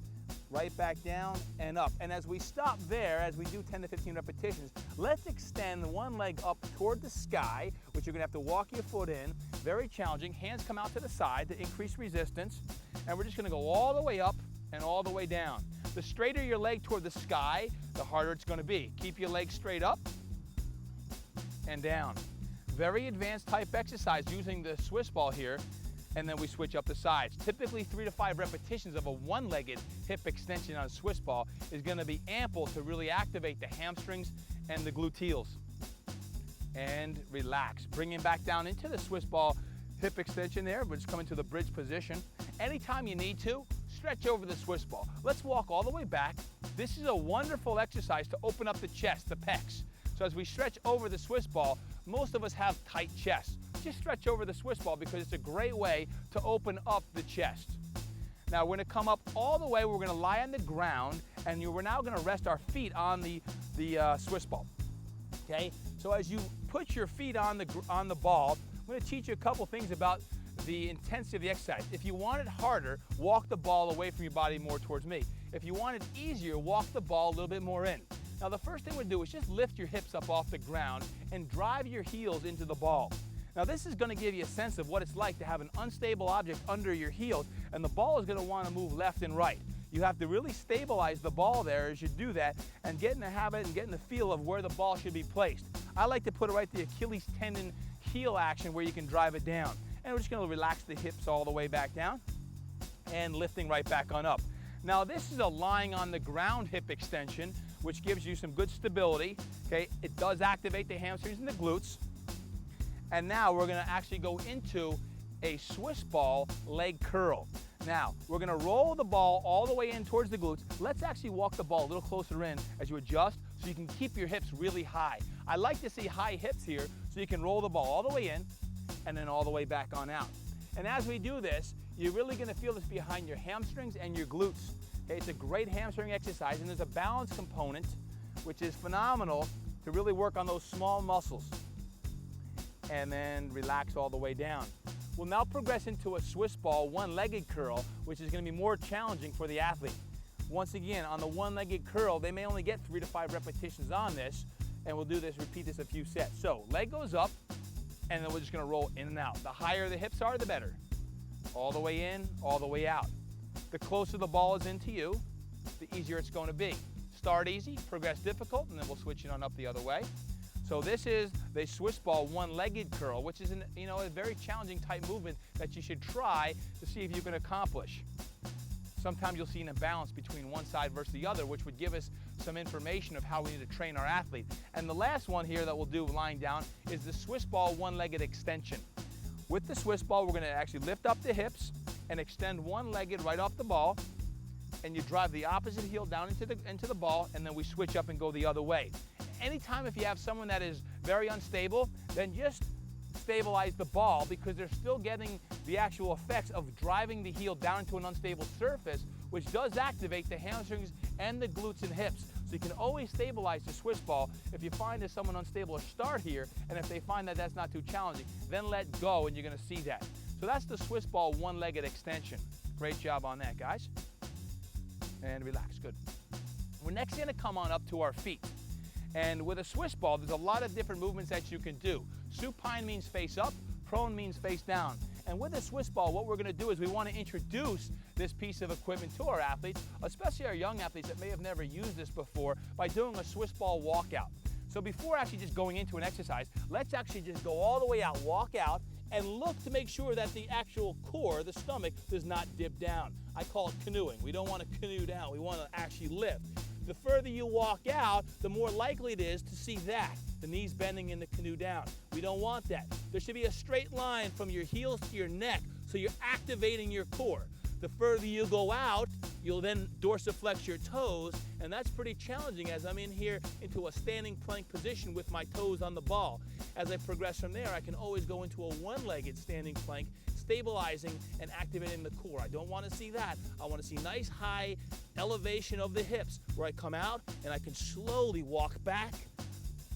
right back down and up. And as we stop there, as we do 10 to 15 repetitions, let's extend one leg up toward the sky, which you're going to have to walk your foot in. Very challenging. Hands come out to the side to increase resistance. And we're just going to go all the way up and all the way down. The straighter your leg toward the sky, the harder it's going to be. Keep your leg straight up and down. Very advanced type exercise using the Swiss ball here. And then we switch up the sides. Typically 3 to 5 repetitions of a one-legged hip extension on a Swiss ball is going to be ample to really activate the hamstrings and the gluteals. And relax. Bring him back down into the Swiss ball hip extension there. We're just coming to the bridge position. Anytime you need to, stretch over the Swiss ball. Let's walk all the way back. This is a wonderful exercise to open up the chest, the pecs. So as we stretch over the Swiss ball, most of us have tight chests. Just stretch over the Swiss ball because it's a great way to open up the chest. Now we're going to come up all the way. We're going to lie on the ground, and we're now going to rest our feet on the Swiss ball. Okay. So as you put your feet on the ball, I'm going to teach you a couple things about the intensity of the exercise. If you want it harder, walk the ball away from your body more towards me. If you want it easier, walk the ball a little bit more in. Now the first thing we'll do is just lift your hips up off the ground and drive your heels into the ball. Now this is going to give you a sense of what it's like to have an unstable object under your heels, and the ball is going to want to move left and right. You have to really stabilize the ball there as you do that and get in the habit and get in the feel of where the ball should be placed. I like to put it right at the Achilles tendon heel action where you can drive it down. And we're just going to relax the hips all the way back down and lifting right back on up. Now this is a lying on the ground hip extension, which gives you some good stability. Okay, it does activate the hamstrings and the glutes. And now we're going to actually go into a Swiss ball leg curl. Now we're going to roll the ball all the way in towards the glutes. Let's actually walk the ball a little closer in as you adjust so you can keep your hips really high. I like to see high hips here so you can roll the ball all the way in and then all the way back on out. And as we do this, you're really going to feel this behind your hamstrings and your glutes. Okay, it's a great hamstring exercise, and there's a balance component which is phenomenal to really work on those small muscles. And then relax all the way down. We'll now progress into a Swiss ball one-legged curl, which is going to be more challenging for the athlete. Once again, on the one-legged curl, they may only get 3 to 5 repetitions on this, and we'll do this, repeat this a few sets. So leg goes up, and then we're just going to roll in and out. The higher the hips are, the better. All the way in, all the way out. The closer the ball is into you, the easier it's going to be. Start easy, progress difficult, and then we'll switch it on up the other way. So this is the Swiss ball one-legged curl, which is a very challenging type movement that you should try to see if you can accomplish. Sometimes you'll see an imbalance between one side versus the other, which would give us some information of how we need to train our athlete. And the last one here that we'll do lying down is the Swiss ball one-legged extension. With the Swiss ball, we're going to actually lift up the hips and extend one-legged right off the ball, and you drive the opposite heel down into the ball, and then we switch up and go the other way. Anytime if you have someone that is very unstable, then just stabilize the ball, because they're still getting the actual effects of driving the heel down into an unstable surface, which does activate the hamstrings and the glutes and hips. So you can always stabilize the Swiss ball. If you find there's someone unstable, start here, and if they find that that's not too challenging, then let go, and you're going to see that. So that's the Swiss ball one-legged extension. Great job on that, guys. And relax, good. We're next going to come on up to our feet. And with a Swiss ball, there's a lot of different movements that you can do. Supine means face up, prone means face down. And with a Swiss ball, what we're going to do is we want to introduce this piece of equipment to our athletes, especially our young athletes that may have never used this before, by doing a Swiss ball walkout. So before actually just going into an exercise, let's actually just go all the way out, walk out, and look to make sure that the actual core, the stomach, does not dip down. I call it canoeing. We don't want to canoe down. We want to actually lift. The further you walk out, the more likely it is to see that, the knees bending and the canoe down. We don't want that. There should be a straight line from your heels to your neck, so you're activating your core. The further you go out, you'll then dorsiflex your toes, and that's pretty challenging as I'm in here into a standing plank position with my toes on the ball. As I progress from there, I can always go into a one-legged standing plank, stabilizing and activating the core. I don't want to see that. I want to see nice high elevation of the hips where I come out and I can slowly walk back.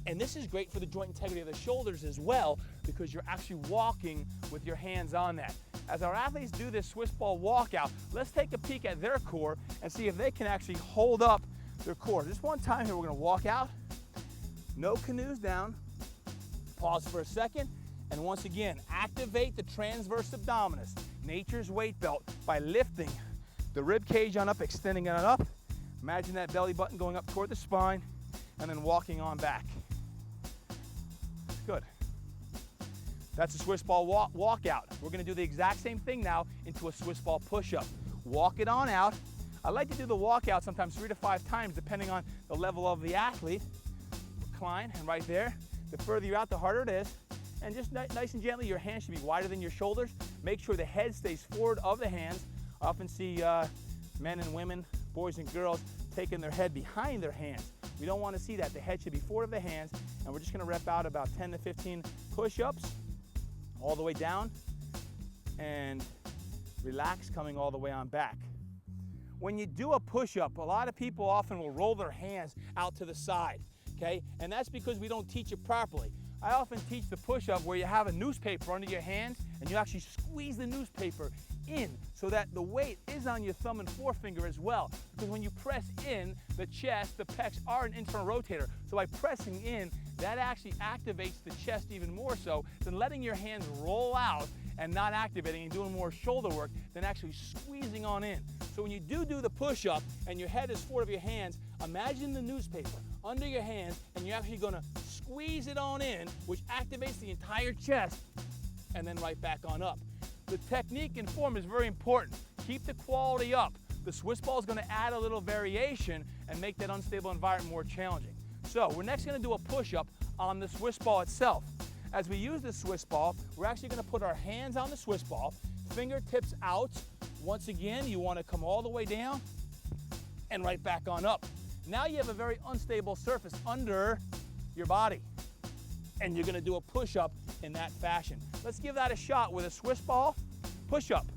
And this is great for the joint integrity of the shoulders as well, because you're actually walking with your hands on that. As our athletes do this Swiss ball walkout, let's take a peek at their core and see if they can actually hold up their core. Just one time here, we're going to walk out, no canoes down, pause for a second, and once again, activate the transverse abdominis, nature's weight belt, by lifting the rib cage on up, extending it on up. Imagine that belly button going up toward the spine, and then walking on back. Good. That's a Swiss ball walkout. We're going to do the exact same thing now into a Swiss ball push-up. Walk it on out. I like to do the walkout sometimes 3 to 5 times depending on the level of the athlete. Recline, and right there. The further you're out, the harder it is. And just nice and gently, your hands should be wider than your shoulders. Make sure the head stays forward of the hands. I often see men and women, boys and girls, taking their head behind their hands. We don't want to see that. The head should be forward of the hands, and we're just going to rep out about 10 to 15 push-ups all the way down, and relax, coming all the way on back. When you do a push-up, a lot of people often will roll their hands out to the side, okay? And that's because we don't teach it properly. I often teach the push-up where you have a newspaper under your hands and you actually squeeze the newspaper in so that the weight is on your thumb and forefinger as well. Because when you press in, the chest, the pecs are an internal rotator. So by pressing in, that actually activates the chest even more so than letting your hands roll out and not activating and doing more shoulder work than actually squeezing on in. So when you do the push-up and your head is forward of your hands, imagine the newspaper under your hands and you're actually gonna squeeze it on in, which activates the entire chest, and then right back on up. The technique and form is very important. Keep the quality up. The Swiss ball is gonna add a little variation and make that unstable environment more challenging. So we're next gonna do a push-up on the Swiss ball itself. As we use the Swiss ball, we're actually gonna put our hands on the Swiss ball, fingertips out. Once again, you wanna come all the way down and right back on up. Now you have a very unstable surface under your body, and you're gonna do a push-up in that fashion. Let's give that a shot with a Swiss ball push-up.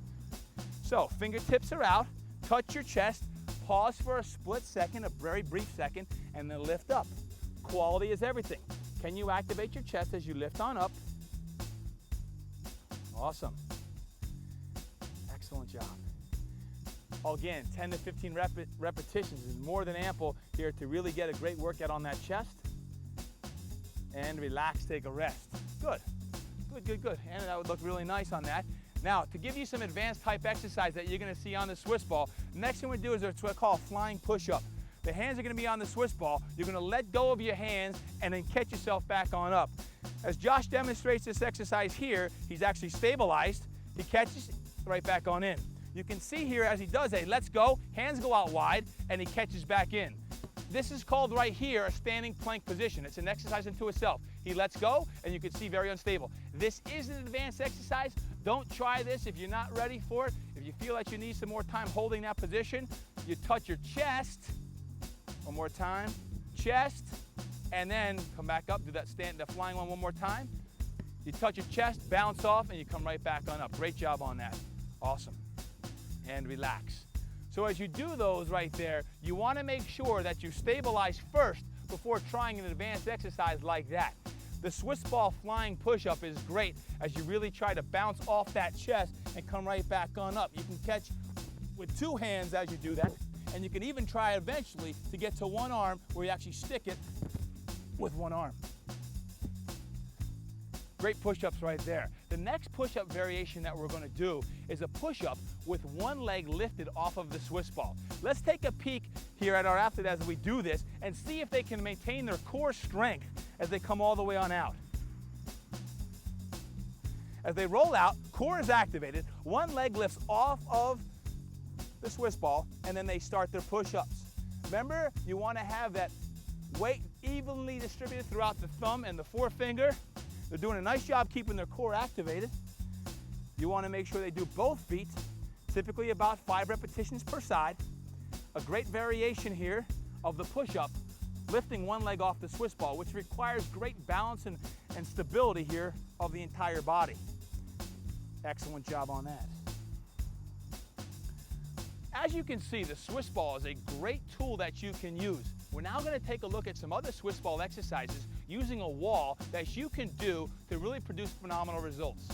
So fingertips are out, touch your chest, pause for a split second, a very brief second, and then lift up. Quality is everything. Can you activate your chest as you lift on up? Awesome. Excellent job. Again, 10 to 15 repetitions is more than ample here to really get a great workout on that chest. And relax, take a rest. Good, good, good, good. And that would look really nice on that. Now, to give you some advanced type exercise that you're gonna see on the Swiss ball, the next thing we do is what's called a flying push-up. The hands are gonna be on the Swiss ball. You're gonna let go of your hands and then catch yourself back on up. As Josh demonstrates this exercise here, he's actually stabilized. He catches right back on in. You can see here as he does it, let's go, hands go out wide, and he catches back in. This is called right here a standing plank position. It's an exercise unto itself. He lets go, and you can see very unstable. This is an advanced exercise. Don't try this if you're not ready for it. If you feel like you need some more time holding that position, you touch your chest. One more time, chest, and then come back up, do that flying one more time. You touch your chest, bounce off, and you come right back on up. Great job on that. Awesome. And relax. So as you do those right there, you want to make sure that you stabilize first before trying an advanced exercise like that. The Swiss ball flying push-up is great as you really try to bounce off that chest and come right back on up. You can catch with two hands as you do that, and you can even try eventually to get to one arm where you actually stick it with one arm. Great push-ups right there. The next push-up variation that we're gonna do is a push-up with one leg lifted off of the Swiss ball. Let's take a peek here at our athlete as we do this and see if they can maintain their core strength as they come all the way on out. As they roll out, core is activated, one leg lifts off of the Swiss ball, and then they start their push-ups. Remember, you wanna have that weight evenly distributed throughout the thumb and the forefinger. They're doing a nice job keeping their core activated. You want to make sure they do both feet, typically about 5 repetitions per side. A great variation here of the push-up, lifting one leg off the Swiss ball, which requires great balance and stability here of the entire body. Excellent job on that. As you can see, the Swiss ball is a great tool that you can use. We're now going to take a look at some other Swiss ball exercises using a wall that you can do to really produce phenomenal results.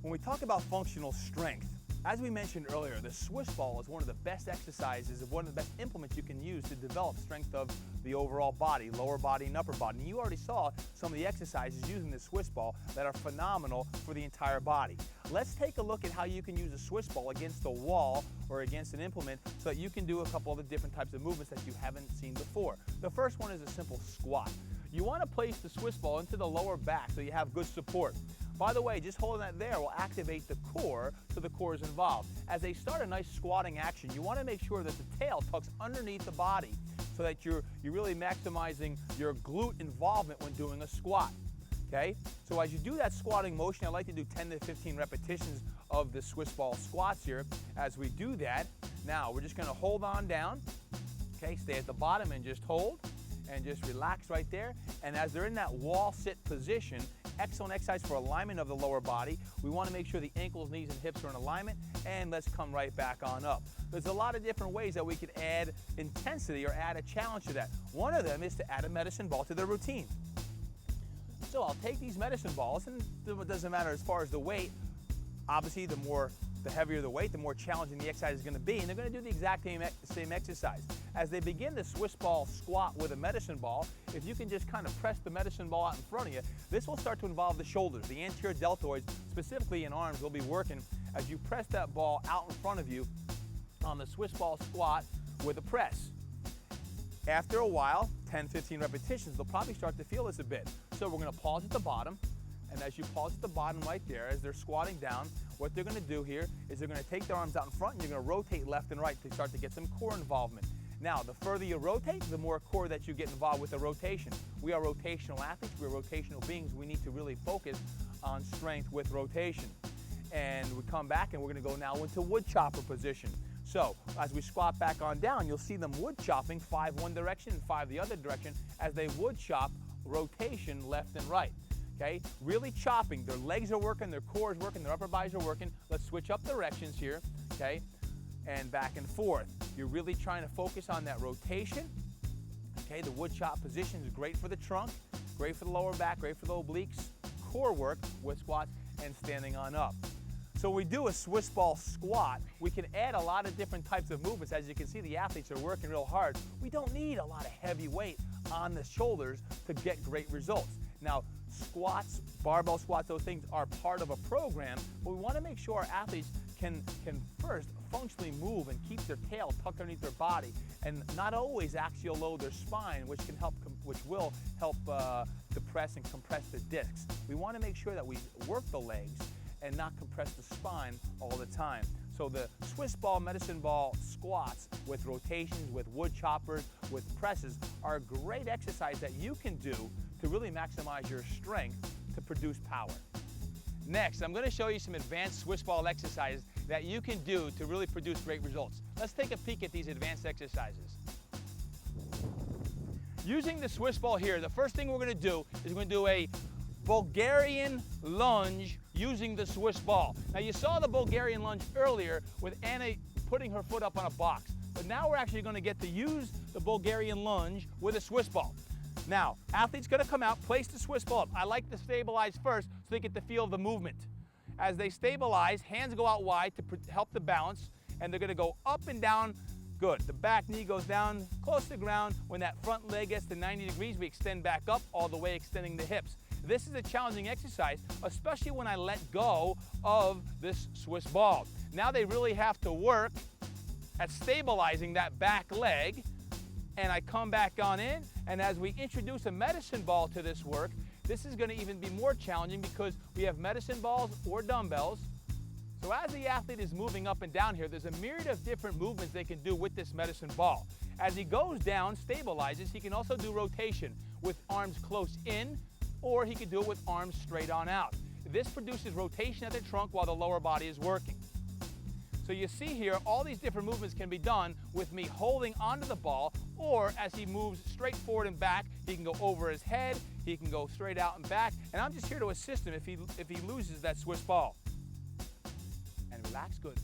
When we talk about functional strength, as we mentioned earlier, the Swiss ball is one of the best exercises, one of the best implements you can use to develop strength of the overall body, lower body and upper body. And you already saw some of the exercises using the Swiss ball that are phenomenal for the entire body. Let's take a look at how you can use a Swiss ball against a wall or against an implement so that you can do a couple of the different types of movements that you haven't seen before. The first one is a simple squat. You want to place the Swiss ball into the lower back so you have good support. By the way, just holding that there will activate the core so the core is involved. As they start a nice squatting action, you want to make sure that the tail tucks underneath the body so that you're really maximizing your glute involvement when doing a squat. Okay? So as you do that squatting motion, I like to do 10 to 15 repetitions of the Swiss ball squats here. As we do that, now we're just going to hold on down. Okay, stay at the bottom and just hold and just relax right there. And as they're in that wall sit position, excellent exercise for alignment of the lower body. We want to make sure the ankles, knees, and hips are in alignment, and let's come right back on up. There's a lot of different ways that we could add intensity or add a challenge to that. One of them is to add a medicine ball to their routine. So I'll take these medicine balls, and it doesn't matter as far as the weight. Obviously, the heavier the weight, the more challenging the exercise is going to be, and they're going to do the exact same exercise. As they begin the Swiss ball squat with a medicine ball, if you can just kind of press the medicine ball out in front of you, this will start to involve the shoulders. The anterior deltoids, specifically in arms, will be working as you press that ball out in front of you on the Swiss ball squat with a press. After a while, 10, 15 repetitions, they'll probably start to feel this a bit. So we're going to pause at the bottom, and as you pause at the bottom right there, as they're squatting down, what they're going to do here is they're going to take their arms out in front, and you're going to rotate left and right to start to get some core involvement. Now, the further you rotate, the more core that you get involved with the rotation. We are rotational athletes, we're rotational beings. We need to really focus on strength with rotation. And we come back, and we're going to go now into wood chopper position. So, as we squat back on down, you'll see them wood chopping, 5 one direction and 5 the other direction, as they wood chop rotation left and right. Okay, really chopping. Their legs are working, their core is working, their upper bodies are working. Let's switch up directions here, okay, and back and forth. You're really trying to focus on that rotation. Okay, the wood chop position is great for the trunk, great for the lower back, great for the obliques, core work with squats and standing on up. So when we do a Swiss ball squat, we can add a lot of different types of movements. As you can see, the athletes are working real hard. We don't need a lot of heavy weight on the shoulders to get great results. Now, squats, barbell squats, those things are part of a program, but we want to make sure our athletes can first functionally move and keep their tail tucked underneath their body, and not always axial load their spine, which will help depress and compress the discs. We want to make sure that we work the legs and not compress the spine all the time. So the Swiss ball, medicine ball squats with rotations, with wood choppers, with presses are a great exercise that you can do to really maximize your strength to produce power. Next, I'm going to show you some advanced Swiss ball exercises that you can do to really produce great results. Let's take a peek at these advanced exercises. Using the Swiss ball here, the first thing we're going to do is we're going to do a Bulgarian lunge using the Swiss ball. Now you saw the Bulgarian lunge earlier with Anna putting her foot up on a box, but now we're actually going to get to use the Bulgarian lunge with a Swiss ball. Now, athlete's going to come out, place the Swiss ball up. I like to stabilize first so they get the feel of the movement. As they stabilize, hands go out wide to help the balance, and they're going to go up and down. Good. The back knee goes down close to the ground. When that front leg gets to 90 degrees, we extend back up all the way, extending the hips. This is a challenging exercise, especially when I let go of this Swiss ball. Now they really have to work at stabilizing that back leg, and I come back on in, and as we introduce a medicine ball to this work, this is going to even be more challenging because we have medicine balls or dumbbells. So as the athlete is moving up and down here, there's a myriad of different movements they can do with this medicine ball. As he goes down, stabilizes, he can also do rotation with arms close in, or he can do it with arms straight on out. This produces rotation at the trunk while the lower body is working. So you see here, all these different movements can be done with me holding onto the ball, or as he moves straight forward and back, he can go over his head, he can go straight out and back, and I'm just here to assist him if he loses that Swiss ball. And relax, good.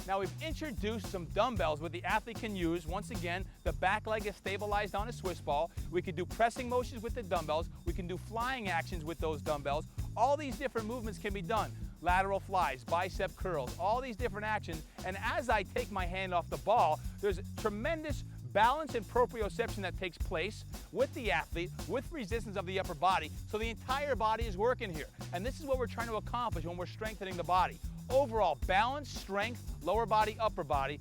Now we've introduced some dumbbells where the athlete can use. Once again, the back leg is stabilized on a Swiss ball. We can do pressing motions with the dumbbells. We can do flying actions with those dumbbells. All these different movements can be done. Lateral flies, bicep curls, all these different actions. And as I take my hand off the ball, there's tremendous balance and proprioception that takes place with the athlete, with resistance of the upper body. So the entire body is working here. And this is what we're trying to accomplish when we're strengthening the body. Overall balance, strength, lower body, upper body,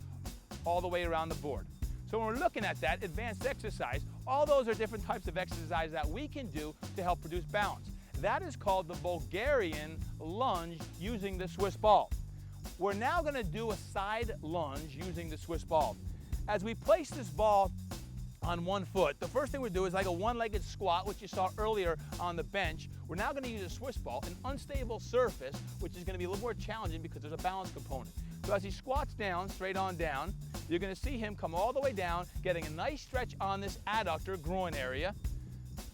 all the way around the board. So when we're looking at that advanced exercise, all those are different types of exercises that we can do to help produce balance. That is called the Bulgarian lunge using the Swiss ball. We're now going to do a side lunge using the Swiss ball. As we place this ball on one foot, the first thing we do is like a one-legged squat, which you saw earlier on the bench. We're now going to use a Swiss ball, an unstable surface, which is going to be a little more challenging because there's a balance component. So as he squats down, straight on down, you're going to see him come all the way down, getting a nice stretch on this adductor, groin area,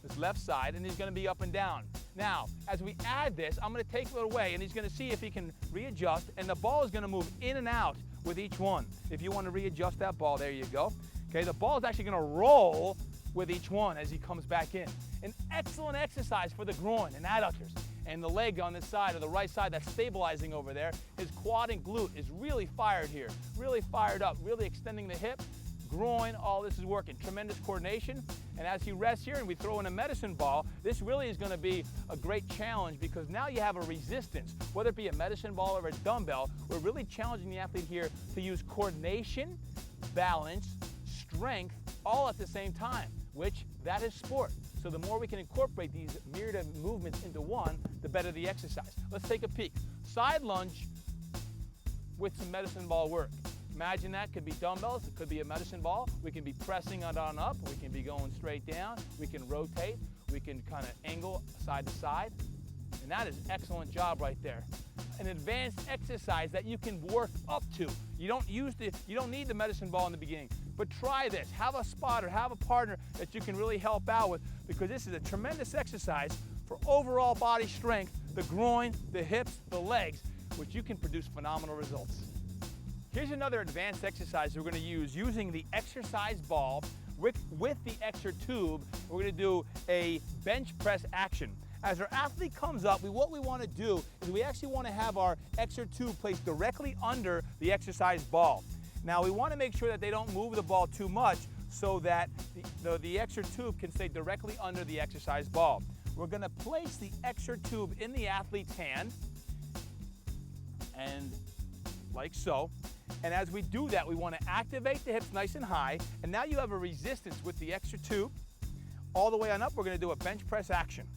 this left side, and he's going to be up and down. Now, as we add this, I'm going to take it away, and he's going to see if he can readjust, and the ball is going to move in and out with each one. If you want to readjust that ball, there you go. Okay, the ball is actually going to roll with each one as he comes back in. An excellent exercise for the groin and adductors. And the leg on this side, or the right side that's stabilizing over there, his quad and glute is really fired here, really fired up, really extending the hip, groin, all this is working. Tremendous coordination. And as he rests here and we throw in a medicine ball, this really is going to be a great challenge because now you have a resistance. Whether it be a medicine ball or a dumbbell, we're really challenging the athlete here to use coordination, balance, strength, all at the same time, which that is sport. So the more we can incorporate these myriad of movements into one, the better the exercise. Let's take a peek. Side lunge with some medicine ball work. Imagine that could be dumbbells, it could be a medicine ball. We can be pressing it on up, we can be going straight down, we can rotate, we can kind of angle side to side. And that is an excellent job right there. An advanced exercise that you can work up to. You don't need the medicine ball in the beginning, but try this. Have a spotter, have a partner that you can really help out with, because this is a tremendous exercise for overall body strength, the groin, the hips, the legs, which you can produce phenomenal results. Here's another advanced exercise we're going to use using the exercise ball with the extra tube. We're going to do a bench press action. As our athlete comes up, what we want to do is we actually want to have our extra tube placed directly under the exercise ball. Now we want to make sure that they don't move the ball too much so that the extra tube can stay directly under the exercise ball. We're going to place the extra tube in the athlete's hand, and like so. And as we do that, we want to activate the hips nice and high, and now you have a resistance with the extra tube. All the way on up, we're going to do a bench press action.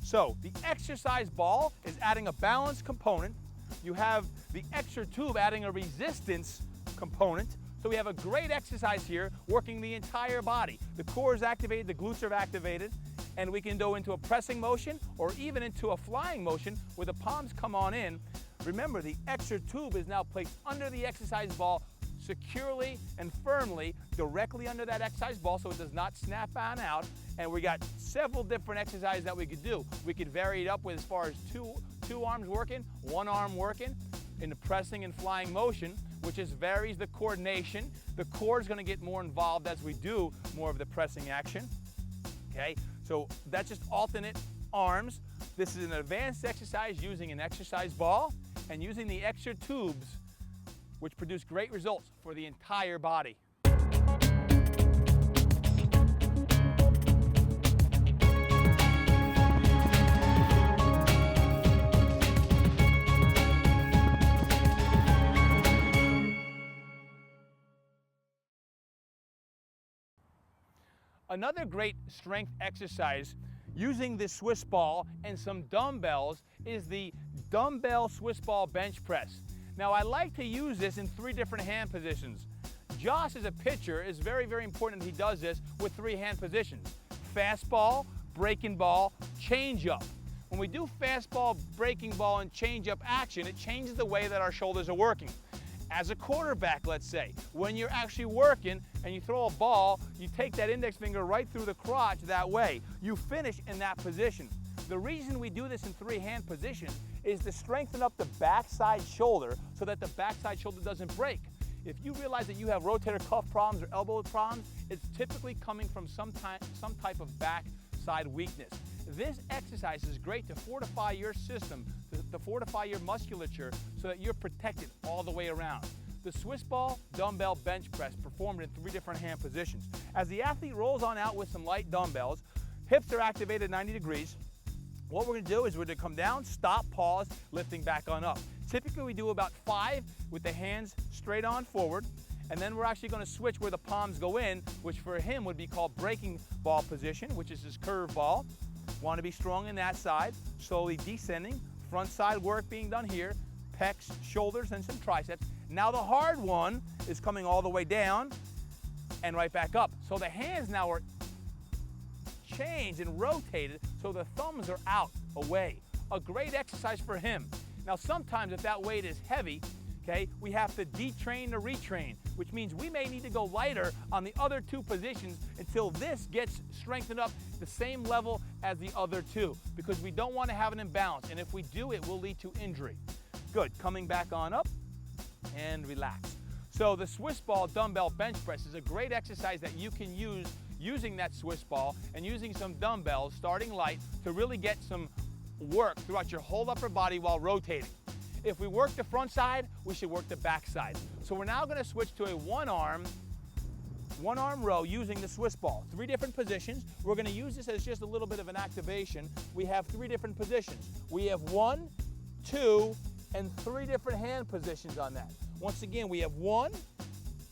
So the exercise ball is adding a balance component. You have the extra tube adding a resistance component. So we have a great exercise here working the entire body. The core is activated, the glutes are activated, and we can go into a pressing motion or even into a flying motion where the palms come on in. Remember, the extra tube is now placed under the exercise ball securely and firmly directly under that exercise ball so it does not snap on out. And we got several different exercises that we could do. We could vary it up with as far as two arms working, one arm working in the pressing and flying motion, which just varies the coordination. The core is going to get more involved as we do more of the pressing action. Okay, so that's just alternate arms. This is an advanced exercise using an exercise ball and using the extra tubes, which produce great results for the entire body. Another great strength exercise using the Swiss ball and some dumbbells is the dumbbell Swiss ball bench press. Now I like to use this in 3 different hand positions. Josh, as a pitcher, is very, very important that he does this with 3 hand positions. Fastball, breaking ball, changeup. When we do fastball, breaking ball, and changeup action, it changes the way that our shoulders are working. As a quarterback, let's say, when you're actually working and you throw a ball, you take that index finger right through the crotch that way. You finish in that position. The reason we do this in 3 hand positions is to strengthen up the backside shoulder so that the backside shoulder doesn't break. If you realize that you have rotator cuff problems or elbow problems, it's typically coming from some type of backside weakness. This exercise is great to fortify your system, to fortify your musculature so that you're protected all the way around. The Swiss ball dumbbell bench press performed in 3 different hand positions. As the athlete rolls on out with some light dumbbells, hips are activated 90 degrees. What we're going to do is we're going to come down, stop, pause, lifting back on up. Typically we do about 5 with the hands straight on forward, and then we're actually going to switch where the palms go in, which for him would be called breaking ball position, which is his curve ball. Want to be strong in that side, slowly descending, front side work being done here, pecs, shoulders, and some triceps. Now the hard one is coming all the way down and right back up. So the hands now are changed and rotated so the thumbs are out, away. A great exercise for him. Now sometimes if that weight is heavy, okay, we have to detrain to retrain, which means we may need to go lighter on the other 2 positions until this gets strengthened up the same level as the other 2, because we don't want to have an imbalance, and if we do, it will lead to injury. Good, coming back on up and relax. So the Swiss ball dumbbell bench press is a great exercise that you can use using that Swiss ball and using some dumbbells, starting light, to really get some work throughout your whole upper body while rotating. If we work the front side, we should work the back side. So we're now going to switch to a one arm row using the Swiss ball. 3 different positions. We're going to use this as just a little bit of an activation. We have 3 different positions. We have 1, 2, and 3 different hand positions on that. Once again, we have 1,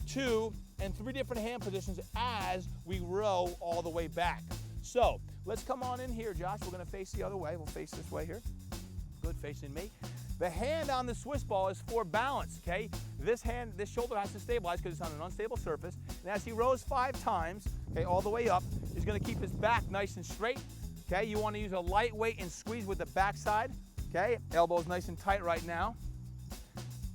2, and 3 different hand positions as we row all the way back. So let's come on in here, Josh. We're going to face the other way. We'll face this way here. Good, facing me. The hand on the Swiss ball is for balance, okay? This shoulder has to stabilize because it's on an unstable surface. And as he rows 5 times, okay, all the way up, he's going to keep his back nice and straight, okay? You want to use a light weight and squeeze with the backside, okay? Elbows nice and tight right now.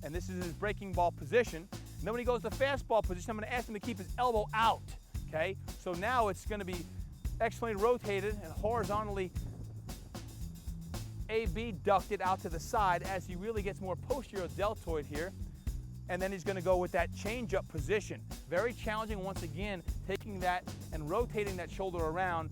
And this is his breaking ball position. And then when he goes to fastball position, I'm going to ask him to keep his elbow out, okay? So now it's going to be externally rotated and horizontally abducted out to the side as he really gets more posterior deltoid here. And then he's going to go with that change-up position. Very challenging, once again, taking that and rotating that shoulder around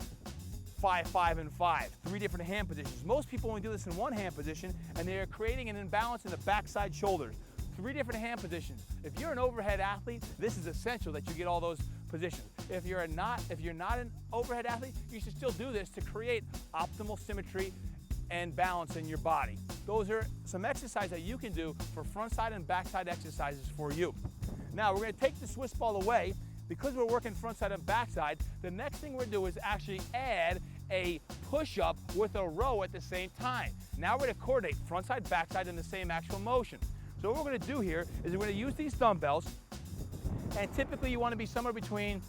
5, 5, and 5, 3 different hand positions. Most people only do this in one hand position, and they are creating an imbalance in the backside shoulders. 3 different hand positions. If you're an overhead athlete, this is essential that you get all those positions. If you're not an overhead athlete, you should still do this to create optimal symmetry and balance in your body. Those are some exercises that you can do for front side and back side exercises for you. Now we're going to take the Swiss ball away. Because we're working front side and back side, the next thing we're going to do is actually add a push-up with a row at the same time. Now we're going to coordinate front side, back side in the same actual motion. So what we're going to do here is we're going to use these dumbbells, and typically you want to be somewhere between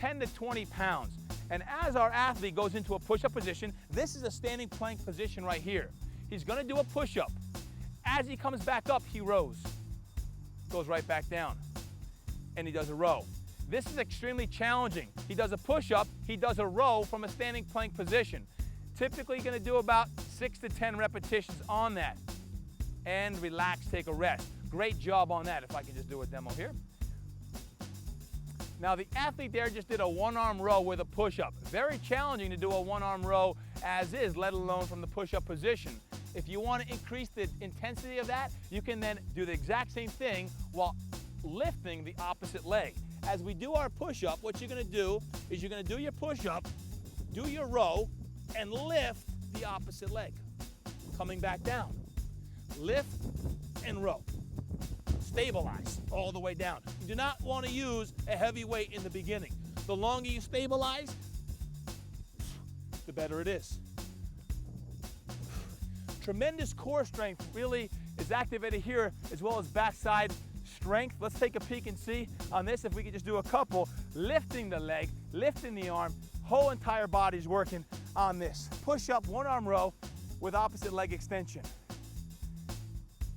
10 to 20 pounds. And as our athlete goes into a push-up position, this is a standing plank position right here. He's going to do a push-up. As he comes back up, he rows. Goes right back down. And he does a row. This is extremely challenging. He does a push-up, he does a row from a standing plank position. Typically going to do about 6 to 10 repetitions on that. And relax, take a rest. Great job on that. If I can just do a demo here. Now the athlete there just did a one-arm row with a push-up. Very challenging to do a one-arm row as is, let alone from the push-up position. If you want to increase the intensity of that, you can then do the exact same thing while lifting the opposite leg. As we do our push-up, what you're going to do is you're going to do your push-up, do your row, and lift the opposite leg. Coming back down. Lift and row. Stabilize all the way down. You do not want to use a heavy weight in the beginning. The longer you stabilize, the better it is. Tremendous core strength really is activated here, as well as backside strength. Let's take a peek and see on this if we could just do a couple. Lifting the leg, lifting the arm, whole entire body's working on this. Push up, one arm row with opposite leg extension.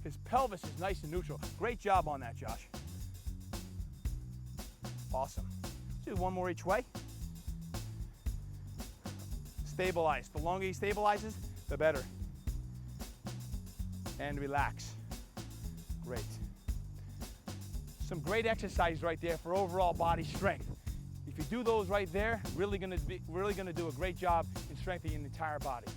His pelvis is nice and neutral. Great job on that, Josh. Awesome. Do one more each way. Stabilize. The longer he stabilizes, the better. And relax. Great. Some great exercises right there for overall body strength. If you do those right there, really gonna do a great job in strengthening the entire body.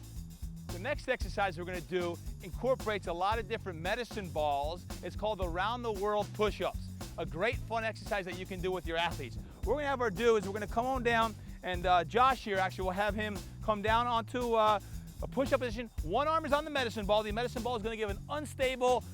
The next exercise we're gonna do incorporates a lot of different medicine balls. It's called the Around the World Push-Ups. A great fun exercise that you can do with your athletes. What we're gonna have her do is we're gonna come on down, and Josh here actually will have him come down onto a push-up position. One arm is on the medicine ball. The medicine ball is gonna give an unstable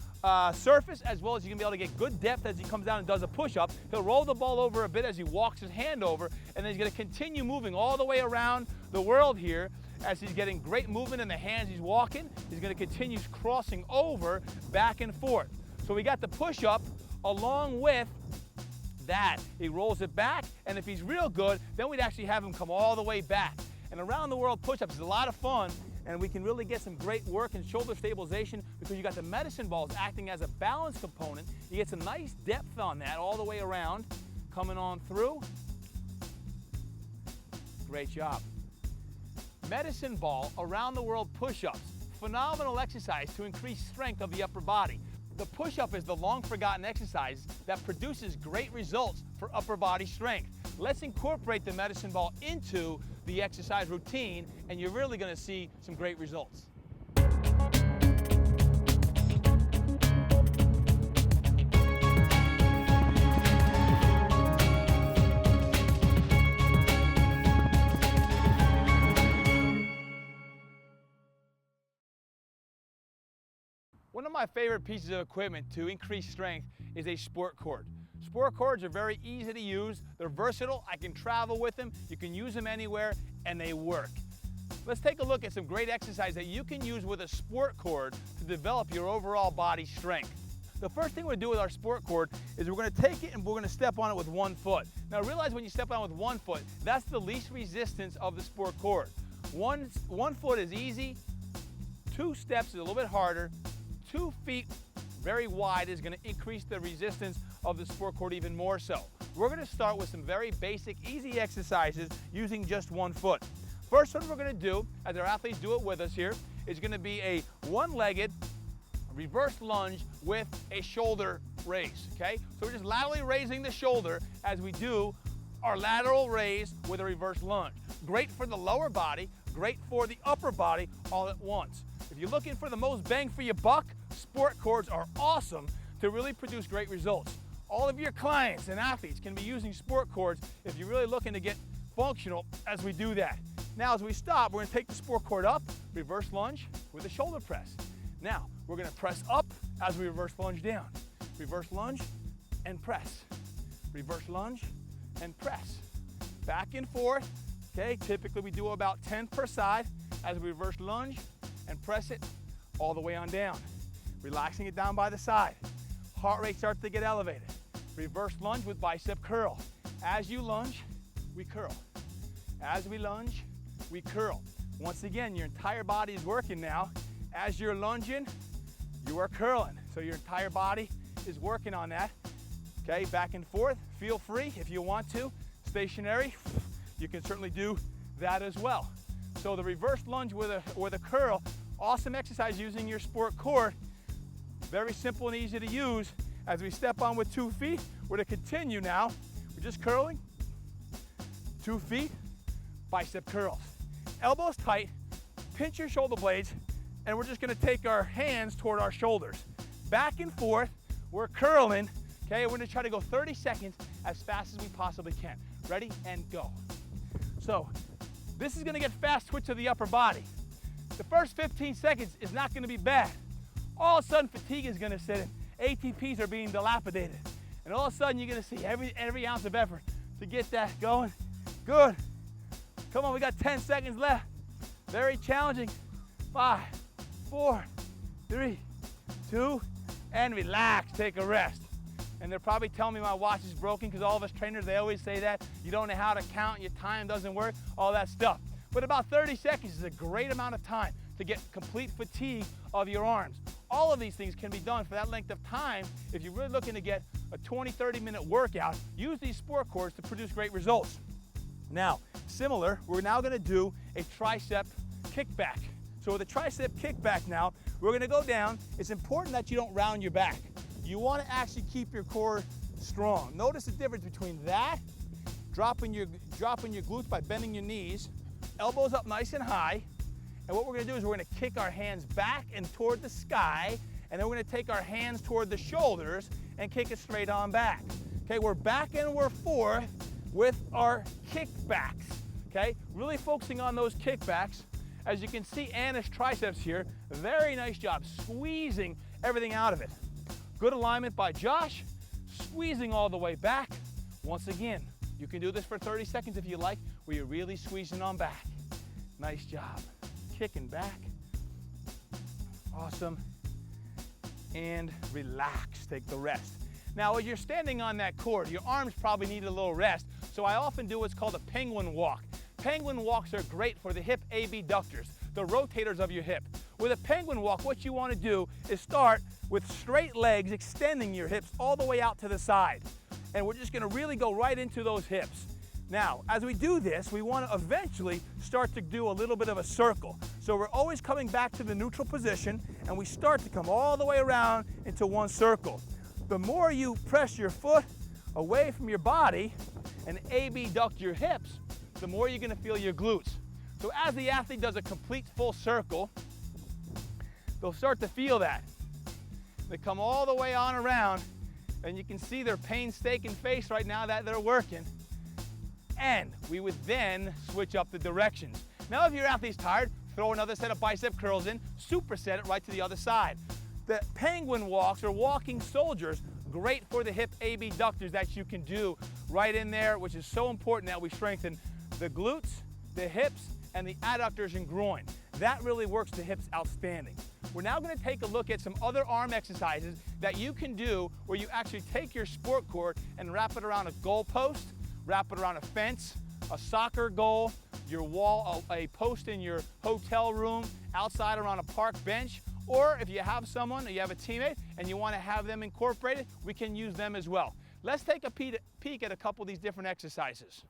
surface, as well as you can be able to get good depth as he comes down and does a push-up. He'll roll the ball over a bit as he walks his hand over, and then he's going to continue moving all the way around the world here as he's getting great movement in the hands he's walking. He's going to continue crossing over back and forth. So we got the push-up along with that. He rolls it back, and if he's real good, then we'd actually have him come all the way back. And Around the World push-ups is a lot of fun, and we can really get some great work in shoulder stabilization because you got the medicine balls acting as a balance component. You get some nice depth on that all the way around, coming on through. Great job. Medicine ball Around the World push-ups. Phenomenal exercise to increase strength of the upper body. The push-up is the long forgotten exercise that produces great results for upper body strength. Let's incorporate the medicine ball into the exercise routine, and you're really going to see some great results. One of my favorite pieces of equipment to increase strength is a sport cord. Sport cords are very easy to use. They're versatile. I can travel with them. You can use them anywhere, and they work. Let's take a look at some great exercise that you can use with a sport cord to develop your overall body strength. The first thing we're going to do with our sport cord is we're going to take it and we're going to step on it with one foot. Now realize when you step on it with one foot, that's the least resistance of the sport cord. One foot is easy. 2 steps is a little bit harder. 2 feet very wide is going to increase the resistance of the sport cord even more so. We're going to start with some very basic, easy exercises using just 1 foot. First one we're going to do, as our athletes do it with us here, is going to be a one-legged reverse lunge with a shoulder raise, okay? So we're just laterally raising the shoulder as we do our lateral raise with a reverse lunge. great for the lower body, great for the upper body all at once. If you're looking for the most bang for your buck, sport cords are awesome to really produce great results. All of your clients and athletes can be using sport cords if you're really looking to get functional as we do that. Now, as we stop, we're going to take the sport cord up, reverse lunge with a shoulder press. Now, we're going to press up as we reverse lunge down. Reverse lunge and press. Reverse lunge and press. Back and forth. Okay, typically we do about 10 per side as we reverse lunge and press it all the way on down. Relaxing it down by the side. Heart rate starts to get elevated. Reverse lunge with bicep curl. As you lunge, we curl. As we lunge, we curl. Once again, your entire body is working now. As you're lunging, you are curling. So your entire body is working on that. Okay, back and forth. Feel free if you want to. Stationary, you can certainly do that as well. So the reverse lunge with a curl, awesome exercise using your sport cord. Very simple and easy to use. As we step on with 2 feet, we're to continue now. We're just curling. 2 feet, bicep curls. Elbows tight, pinch your shoulder blades, and we're just gonna take our hands toward our shoulders. Back and forth, we're curling. Okay, we're gonna try to go 30 seconds as fast as we possibly can. Ready, and go. So, this is gonna get fast twitch to the upper body. The first 15 seconds is not gonna be bad. All of a sudden, fatigue is gonna set in. ATPs are being dilapidated. And all of a sudden, you're gonna see every ounce of effort to get that going. Good. Come on, we got 10 seconds left. Very challenging. 5, 4, 3, 2, and relax, take a rest. And they're probably telling me my watch is broken because all of us trainers, they always say that. You don't know how to count, your time doesn't work, all that stuff. But about 30 seconds is a great amount of time to get complete fatigue of your arms. All of these things can be done for that length of time. If you're really looking to get a 20, 30-minute workout, use these sport cords to produce great results. Now, similar, we're now gonna do a tricep kickback. So with a tricep kickback now, we're gonna go down. It's important that you don't round your back. You wanna actually keep your core strong. Notice the difference between that, dropping your glutes by bending your knees, elbows up nice and high, and what we're gonna do is we're gonna kick our hands back and toward the sky, and then we're gonna take our hands toward the shoulders and kick it straight on back. Okay, we're back and we're forth with our kickbacks. Okay, really focusing on those kickbacks. As you can see, Anna's triceps here, very nice job squeezing everything out of it. Good alignment by Josh, squeezing all the way back. Once again, you can do this for 30 seconds if you like, where you're really squeezing on back. Nice job. Kicking back. Awesome. And relax, take the rest. Now, as you're standing on that cord, your arms probably need a little rest, so I often do what's called a penguin walk. Penguin walks are great for the hip abductors, the rotators of your hip. With a penguin walk, what you want to do is start with straight legs, extending your hips all the way out to the side. And we're just going to really go right into those hips. Now, as we do this, we want to eventually start to do a little bit of a circle. So we're always coming back to the neutral position, and we start to come all the way around into one circle. The more you press your foot away from your body and abduct your hips, the more you're going to feel your glutes. So as the athlete does a complete full circle, they'll start to feel that. They come all the way on around, and you can see their painstaking face right now that they're working. And we would then switch up the directions. Now, if your athlete's tired, throw another set of bicep curls in, superset it right to the other side. The penguin walks, or walking soldiers, great for the hip abductors that you can do right in there, which is so important that we strengthen the glutes, the hips, and the adductors and groin. That really works the hips outstanding. We're now going to take a look at some other arm exercises that you can do where you actually take your sport cord and wrap it around a goal post, wrap it around a fence, a soccer goal, your wall, a post in your hotel room, outside around a park bench, or if you have someone, or you have a teammate, and you want to have them incorporated, we can use them as well. Let's take a peek at a couple of these different exercises.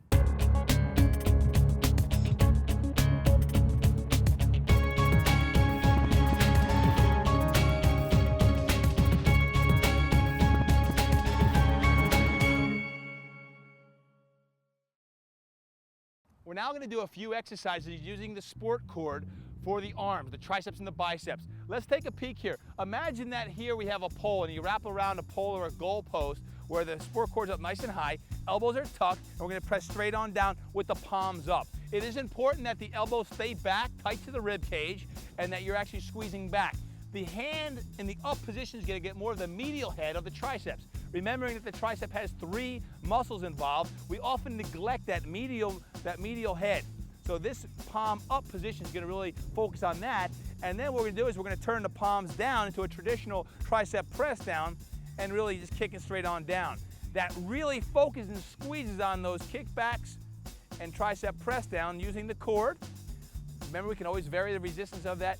We're now going to do a few exercises using the sport cord for the arms, the triceps and the biceps. Let's take a peek here. Imagine that here we have a pole and you wrap around a pole or a goal post where the sport cord's up nice and high, elbows are tucked, and we're going to press straight on down with the palms up. It is important that the elbows stay back, tight to the rib cage, and that you're actually squeezing back. The hand in the up position is going to get more of the medial head of the triceps. Remembering that the tricep has 3 muscles involved, we often neglect that medial head. So this palm up position is going to really focus on that. And then what we're going to do is we're going to turn the palms down into a traditional tricep press down and really just kicking straight on down. That really focuses and squeezes on those kickbacks and tricep press down using the cord. Remember, we can always vary the resistance of that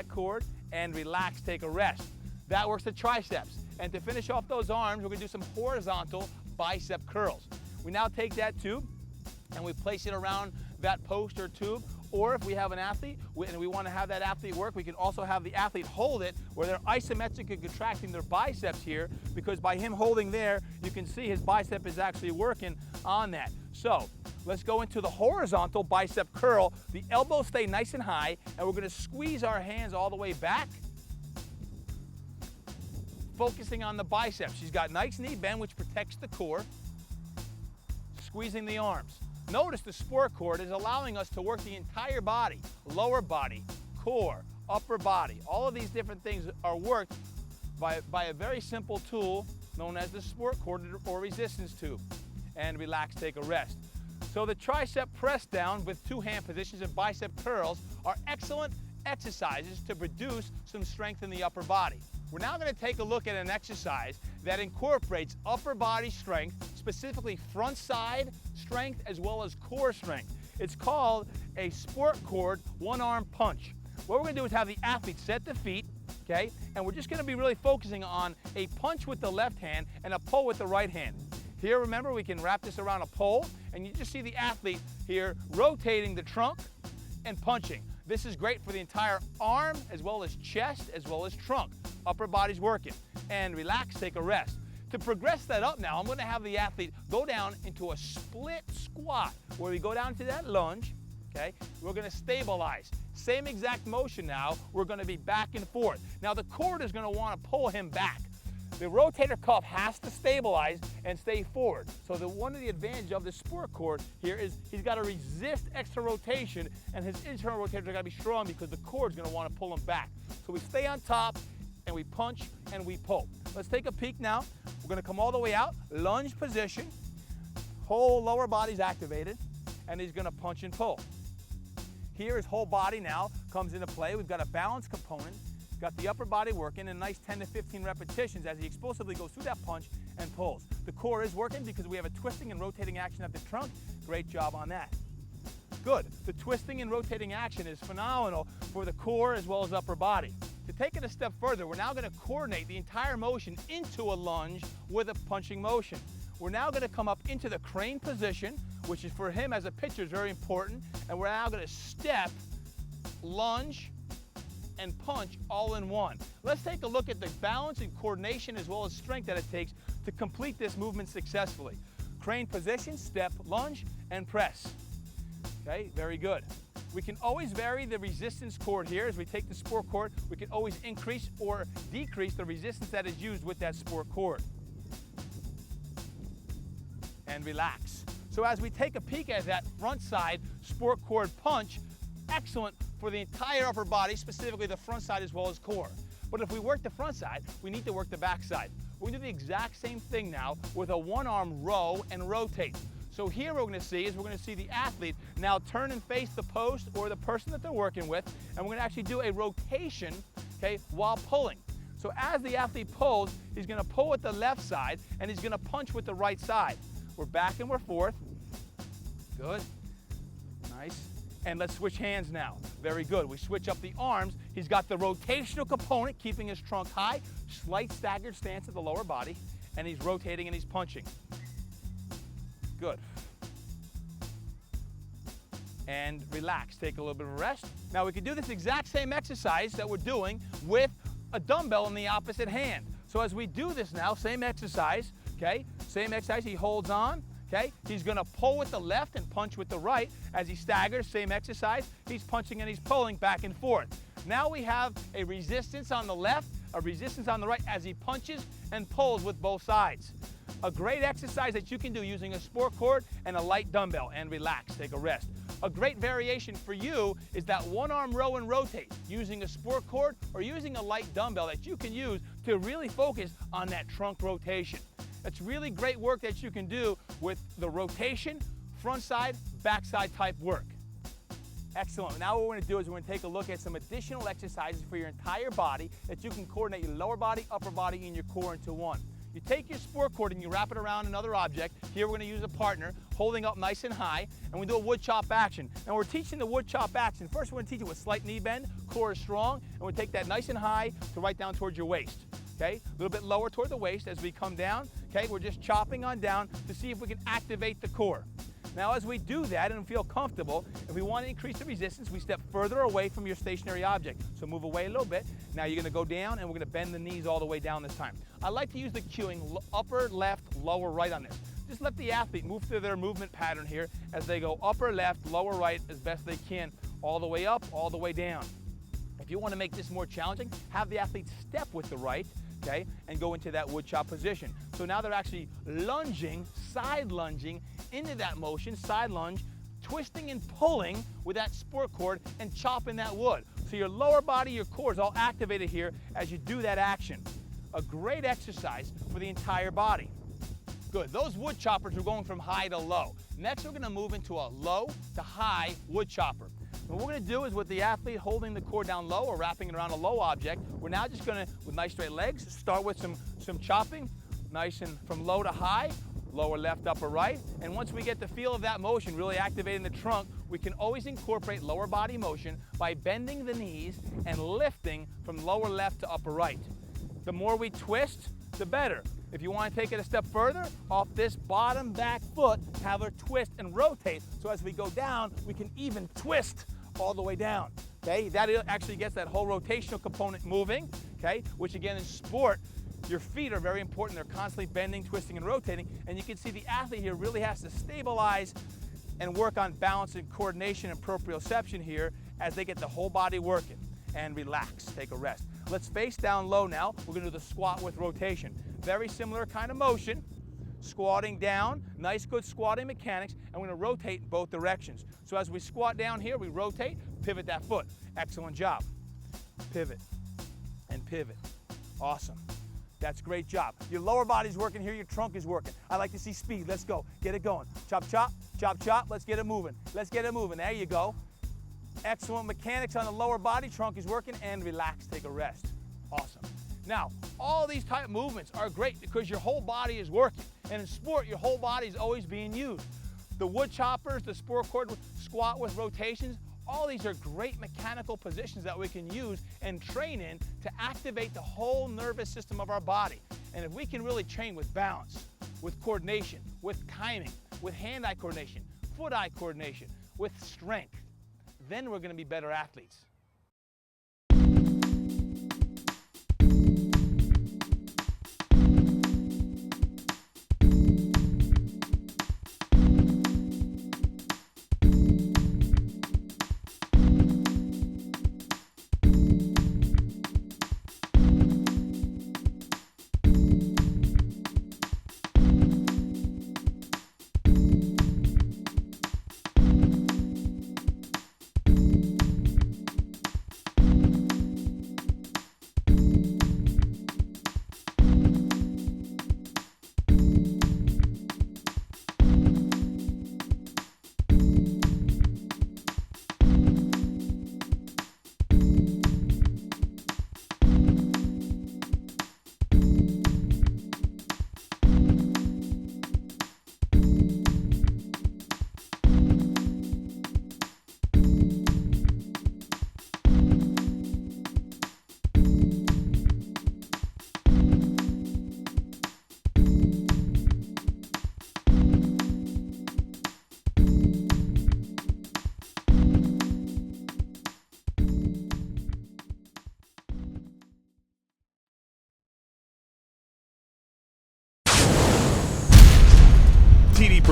cord and relax, take a rest. That works the triceps. And to finish off those arms, we're going to do some horizontal bicep curls. We now take that tube and we place it around that post or tube, or if we have an athlete and we want to have that athlete work, we can also have the athlete hold it where they're isometric and contracting their biceps here, because by him holding there, you can see his bicep is actually working on that. So let's go into the horizontal bicep curl. The elbows stay nice and high, and we're going to squeeze our hands all the way back, focusing on the biceps. She's got nice knee bend, which protects the core, squeezing the arms. Notice the sport cord is allowing us to work the entire body, lower body, core, upper body. All of these different things are worked by a very simple tool known as the sport cord or resistance tube. And relax, take a rest. So the tricep press down with 2 hand positions and bicep curls are excellent exercises to produce some strength in the upper body. We're now going to take a look at an exercise that incorporates upper body strength, specifically front side strength as well as core strength. It's called a sport cord one-arm punch. What we're going to do is have the athlete set the feet, okay, and we're just going to be really focusing on a punch with the left hand and a pull with the right hand. Here, remember, we can wrap this around a pole, and you just see the athlete here rotating the trunk and punching. This is great for the entire arm as well as chest as well as trunk. Upper body's working. And relax, take a rest. To progress that up now, I'm going to have the athlete go down into a split squat where we go down to that lunge, okay? We're going to stabilize. Same exact motion now. We're going to be back and forth. Now the cord is going to want to pull him back. The rotator cuff has to stabilize and stay forward. So one of the advantages of the sport cord here is he's got to resist extra rotation, and his internal rotators are got to be strong because the cord's going to want to pull him back. So we stay on top and we punch and we pull. Let's take a peek now. We're going to come all the way out, lunge position, whole lower body's activated, and he's going to punch and pull. Here his whole body now comes into play. We've got a balance component. Got the upper body working, a nice 10 to 15 repetitions as he explosively goes through that punch and pulls. The core is working because we have a twisting and rotating action of the trunk. Great job on that. Good. The twisting and rotating action is phenomenal for the core as well as upper body. To take it a step further, we're now going to coordinate the entire motion into a lunge with a punching motion. We're now going to come up into the crane position, which is for him as a pitcher is very important, and we're now going to step, lunge, and punch all in one. Let's take a look at the balance and coordination as well as strength that it takes to complete this movement successfully. Crane position, step, lunge, and press. Okay, very good. We can always vary the resistance cord here. As we take the sport cord, we can always increase or decrease the resistance that is used with that sport cord. And relax. So as we take a peek at that front side sport cord punch, excellent for the entire upper body, specifically the front side as well as core. But if we work the front side, we need to work the back side. We're going to do the exact same thing now with a one-arm row and rotate. So here what we're going to see is we're going to see the athlete now turn and face the post or the person that they're working with, and we're going to actually do a rotation, okay, while pulling. So as the athlete pulls, he's going to pull with the left side and he's going to punch with the right side. We're back and we're forth. Good. Nice. And let's switch hands now. Very good. We switch up the arms. He's got the rotational component, keeping his trunk high, slight staggered stance of the lower body, and he's rotating and he's punching. Good. And relax, take a little bit of a rest. Now we can do this exact same exercise that we're doing with a dumbbell in the opposite hand. So as we do this now, same exercise, okay? Same exercise, he holds on, Okay, he's gonna pull with the left and punch with the right. As he staggers, same exercise, he's punching and he's pulling back and forth. Now we have a resistance on the left, a resistance on the right as he punches and pulls with both sides. A great exercise that you can do using a sport cord and a light dumbbell, and relax, take a rest. A great variation for you is that one arm row and rotate using a sport cord or using a light dumbbell that you can use to really focus on that trunk rotation. That's really great work that you can do with the rotation, front side, back side type work. Excellent. Now what we're going to do is we're going to take a look at some additional exercises for your entire body that you can coordinate your lower body, upper body, and your core into one. You take your sport cord and you wrap it around another object. Here we're going to use a partner holding up nice and high, and we do a wood chop action. And we're teaching the wood chop action. First we're going to teach it with slight knee bend, core is strong, and we take that nice and high to right down towards your waist. Okay, a little bit lower toward the waist as we come down. Okay, we're just chopping on down to see if we can activate the core. Now as we do that and feel comfortable, if we want to increase the resistance, we step further away from your stationary object. So move away a little bit. Now you're going to go down and we're going to bend the knees all the way down this time. I like to use the cueing upper left, lower right on this. Just let the athlete move through their movement pattern here as they go upper left, lower right as best they can, all the way up, all the way down. If you want to make this more challenging, have the athlete step with the right, okay, and go into that wood chop position. So now they're actually lunging, side lunging into that motion, side lunge, twisting and pulling with that sport cord and chopping that wood. So your lower body, your core is all activated here as you do that action. A great exercise for the entire body. Good, those wood choppers are going from high to low. Next we're going to move into a low to high wood chopper. What we're going to do is with the athlete holding the core down low or wrapping it around a low object, we're now just going to, with nice straight legs, start with some chopping, nice and from low to high, lower left, upper right. And once we get the feel of that motion, really activating the trunk, we can always incorporate lower body motion by bending the knees and lifting from lower left to upper right. The more we twist, the better. If you want to take it a step further, off this bottom back foot, have her twist and rotate. So as we go down, we can even twist all the way down. Okay, that actually gets that whole rotational component moving. Okay, which again in sport, your feet are very important. They're constantly bending, twisting, and rotating. And you can see the athlete here really has to stabilize and work on balance and coordination and proprioception here as they get the whole body working. And relax, take a rest. Let's face down low now. We're going to do the squat with rotation. Very similar kind of motion. Squatting down, nice good squatting mechanics, and we're going to rotate in both directions. So as we squat down here, we rotate, pivot that foot. Excellent job. Pivot and pivot. Awesome. That's great job. Your lower body's working here, your trunk is working. I like to see speed. Let's go. Get it going. Chop, chop, chop, chop. Let's get it moving. Let's get it moving. There you go. Excellent mechanics on the lower body, trunk is working, and relax, take a rest. Awesome. Now, all these type of movements are great because your whole body is working. And in sport, your whole body is always being used. The wood choppers, the sport cord squat with rotations, all these are great mechanical positions that we can use and train in to activate the whole nervous system of our body. And if we can really train with balance, with coordination, with timing, with hand-eye coordination, foot-eye coordination, with strength, then we're going to be better athletes.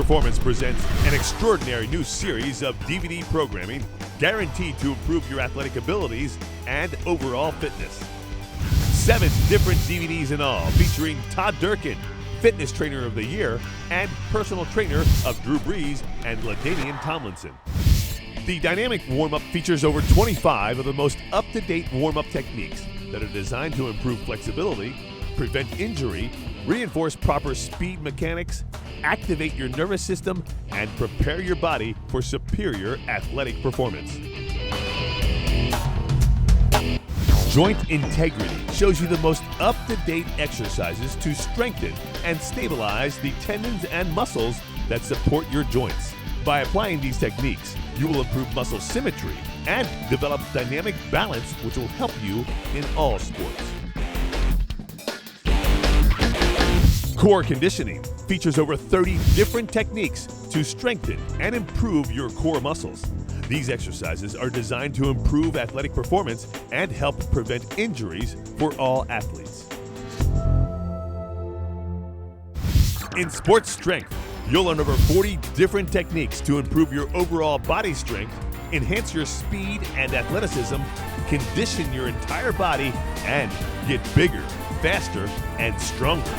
Performance presents an extraordinary new series of DVD programming guaranteed to improve your athletic abilities and overall fitness. 7 different DVDs in all, featuring Todd Durkin, Fitness Trainer of the Year and Personal Trainer of Drew Brees and LaDainian Tomlinson. The dynamic warm-up features over 25 of the most up-to-date warm-up techniques that are designed to improve flexibility, prevent injury, reinforce proper speed mechanics, activate your nervous system, and prepare your body for superior athletic performance. Joint Integrity shows you the most up-to-date exercises to strengthen and stabilize the tendons and muscles that support your joints. By applying these techniques, you will improve muscle symmetry and develop dynamic balance, which will help you in all sports. Core Conditioning features over 30 different techniques to strengthen and improve your core muscles. These exercises are designed to improve athletic performance and help prevent injuries for all athletes. In Sports Strength, you'll learn over 40 different techniques to improve your overall body strength, enhance your speed and athleticism, condition your entire body, and get bigger, faster, and stronger.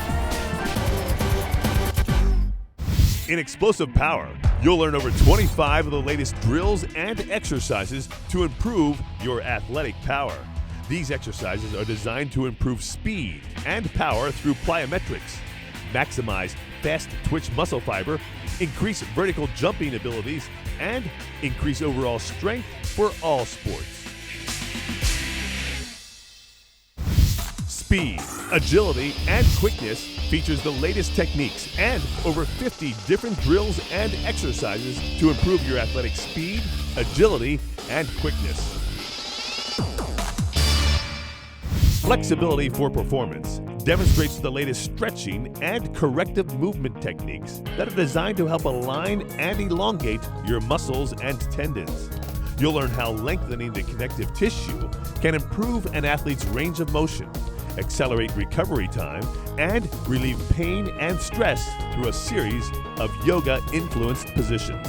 In Explosive Power, you'll learn over 25 of the latest drills and exercises to improve your athletic power. These exercises are designed to improve speed and power through plyometrics, maximize fast twitch muscle fiber, increase vertical jumping abilities, and increase overall strength for all sports. Speed, agility, and quickness features the latest techniques and over 50 different drills and exercises to improve your athletic speed, agility, and quickness. Flexibility for Performance demonstrates the latest stretching and corrective movement techniques that are designed to help align and elongate your muscles and tendons. You'll learn how lengthening the connective tissue can improve an athlete's range of motion, accelerate recovery time, and relieve pain and stress through a series of yoga-influenced positions.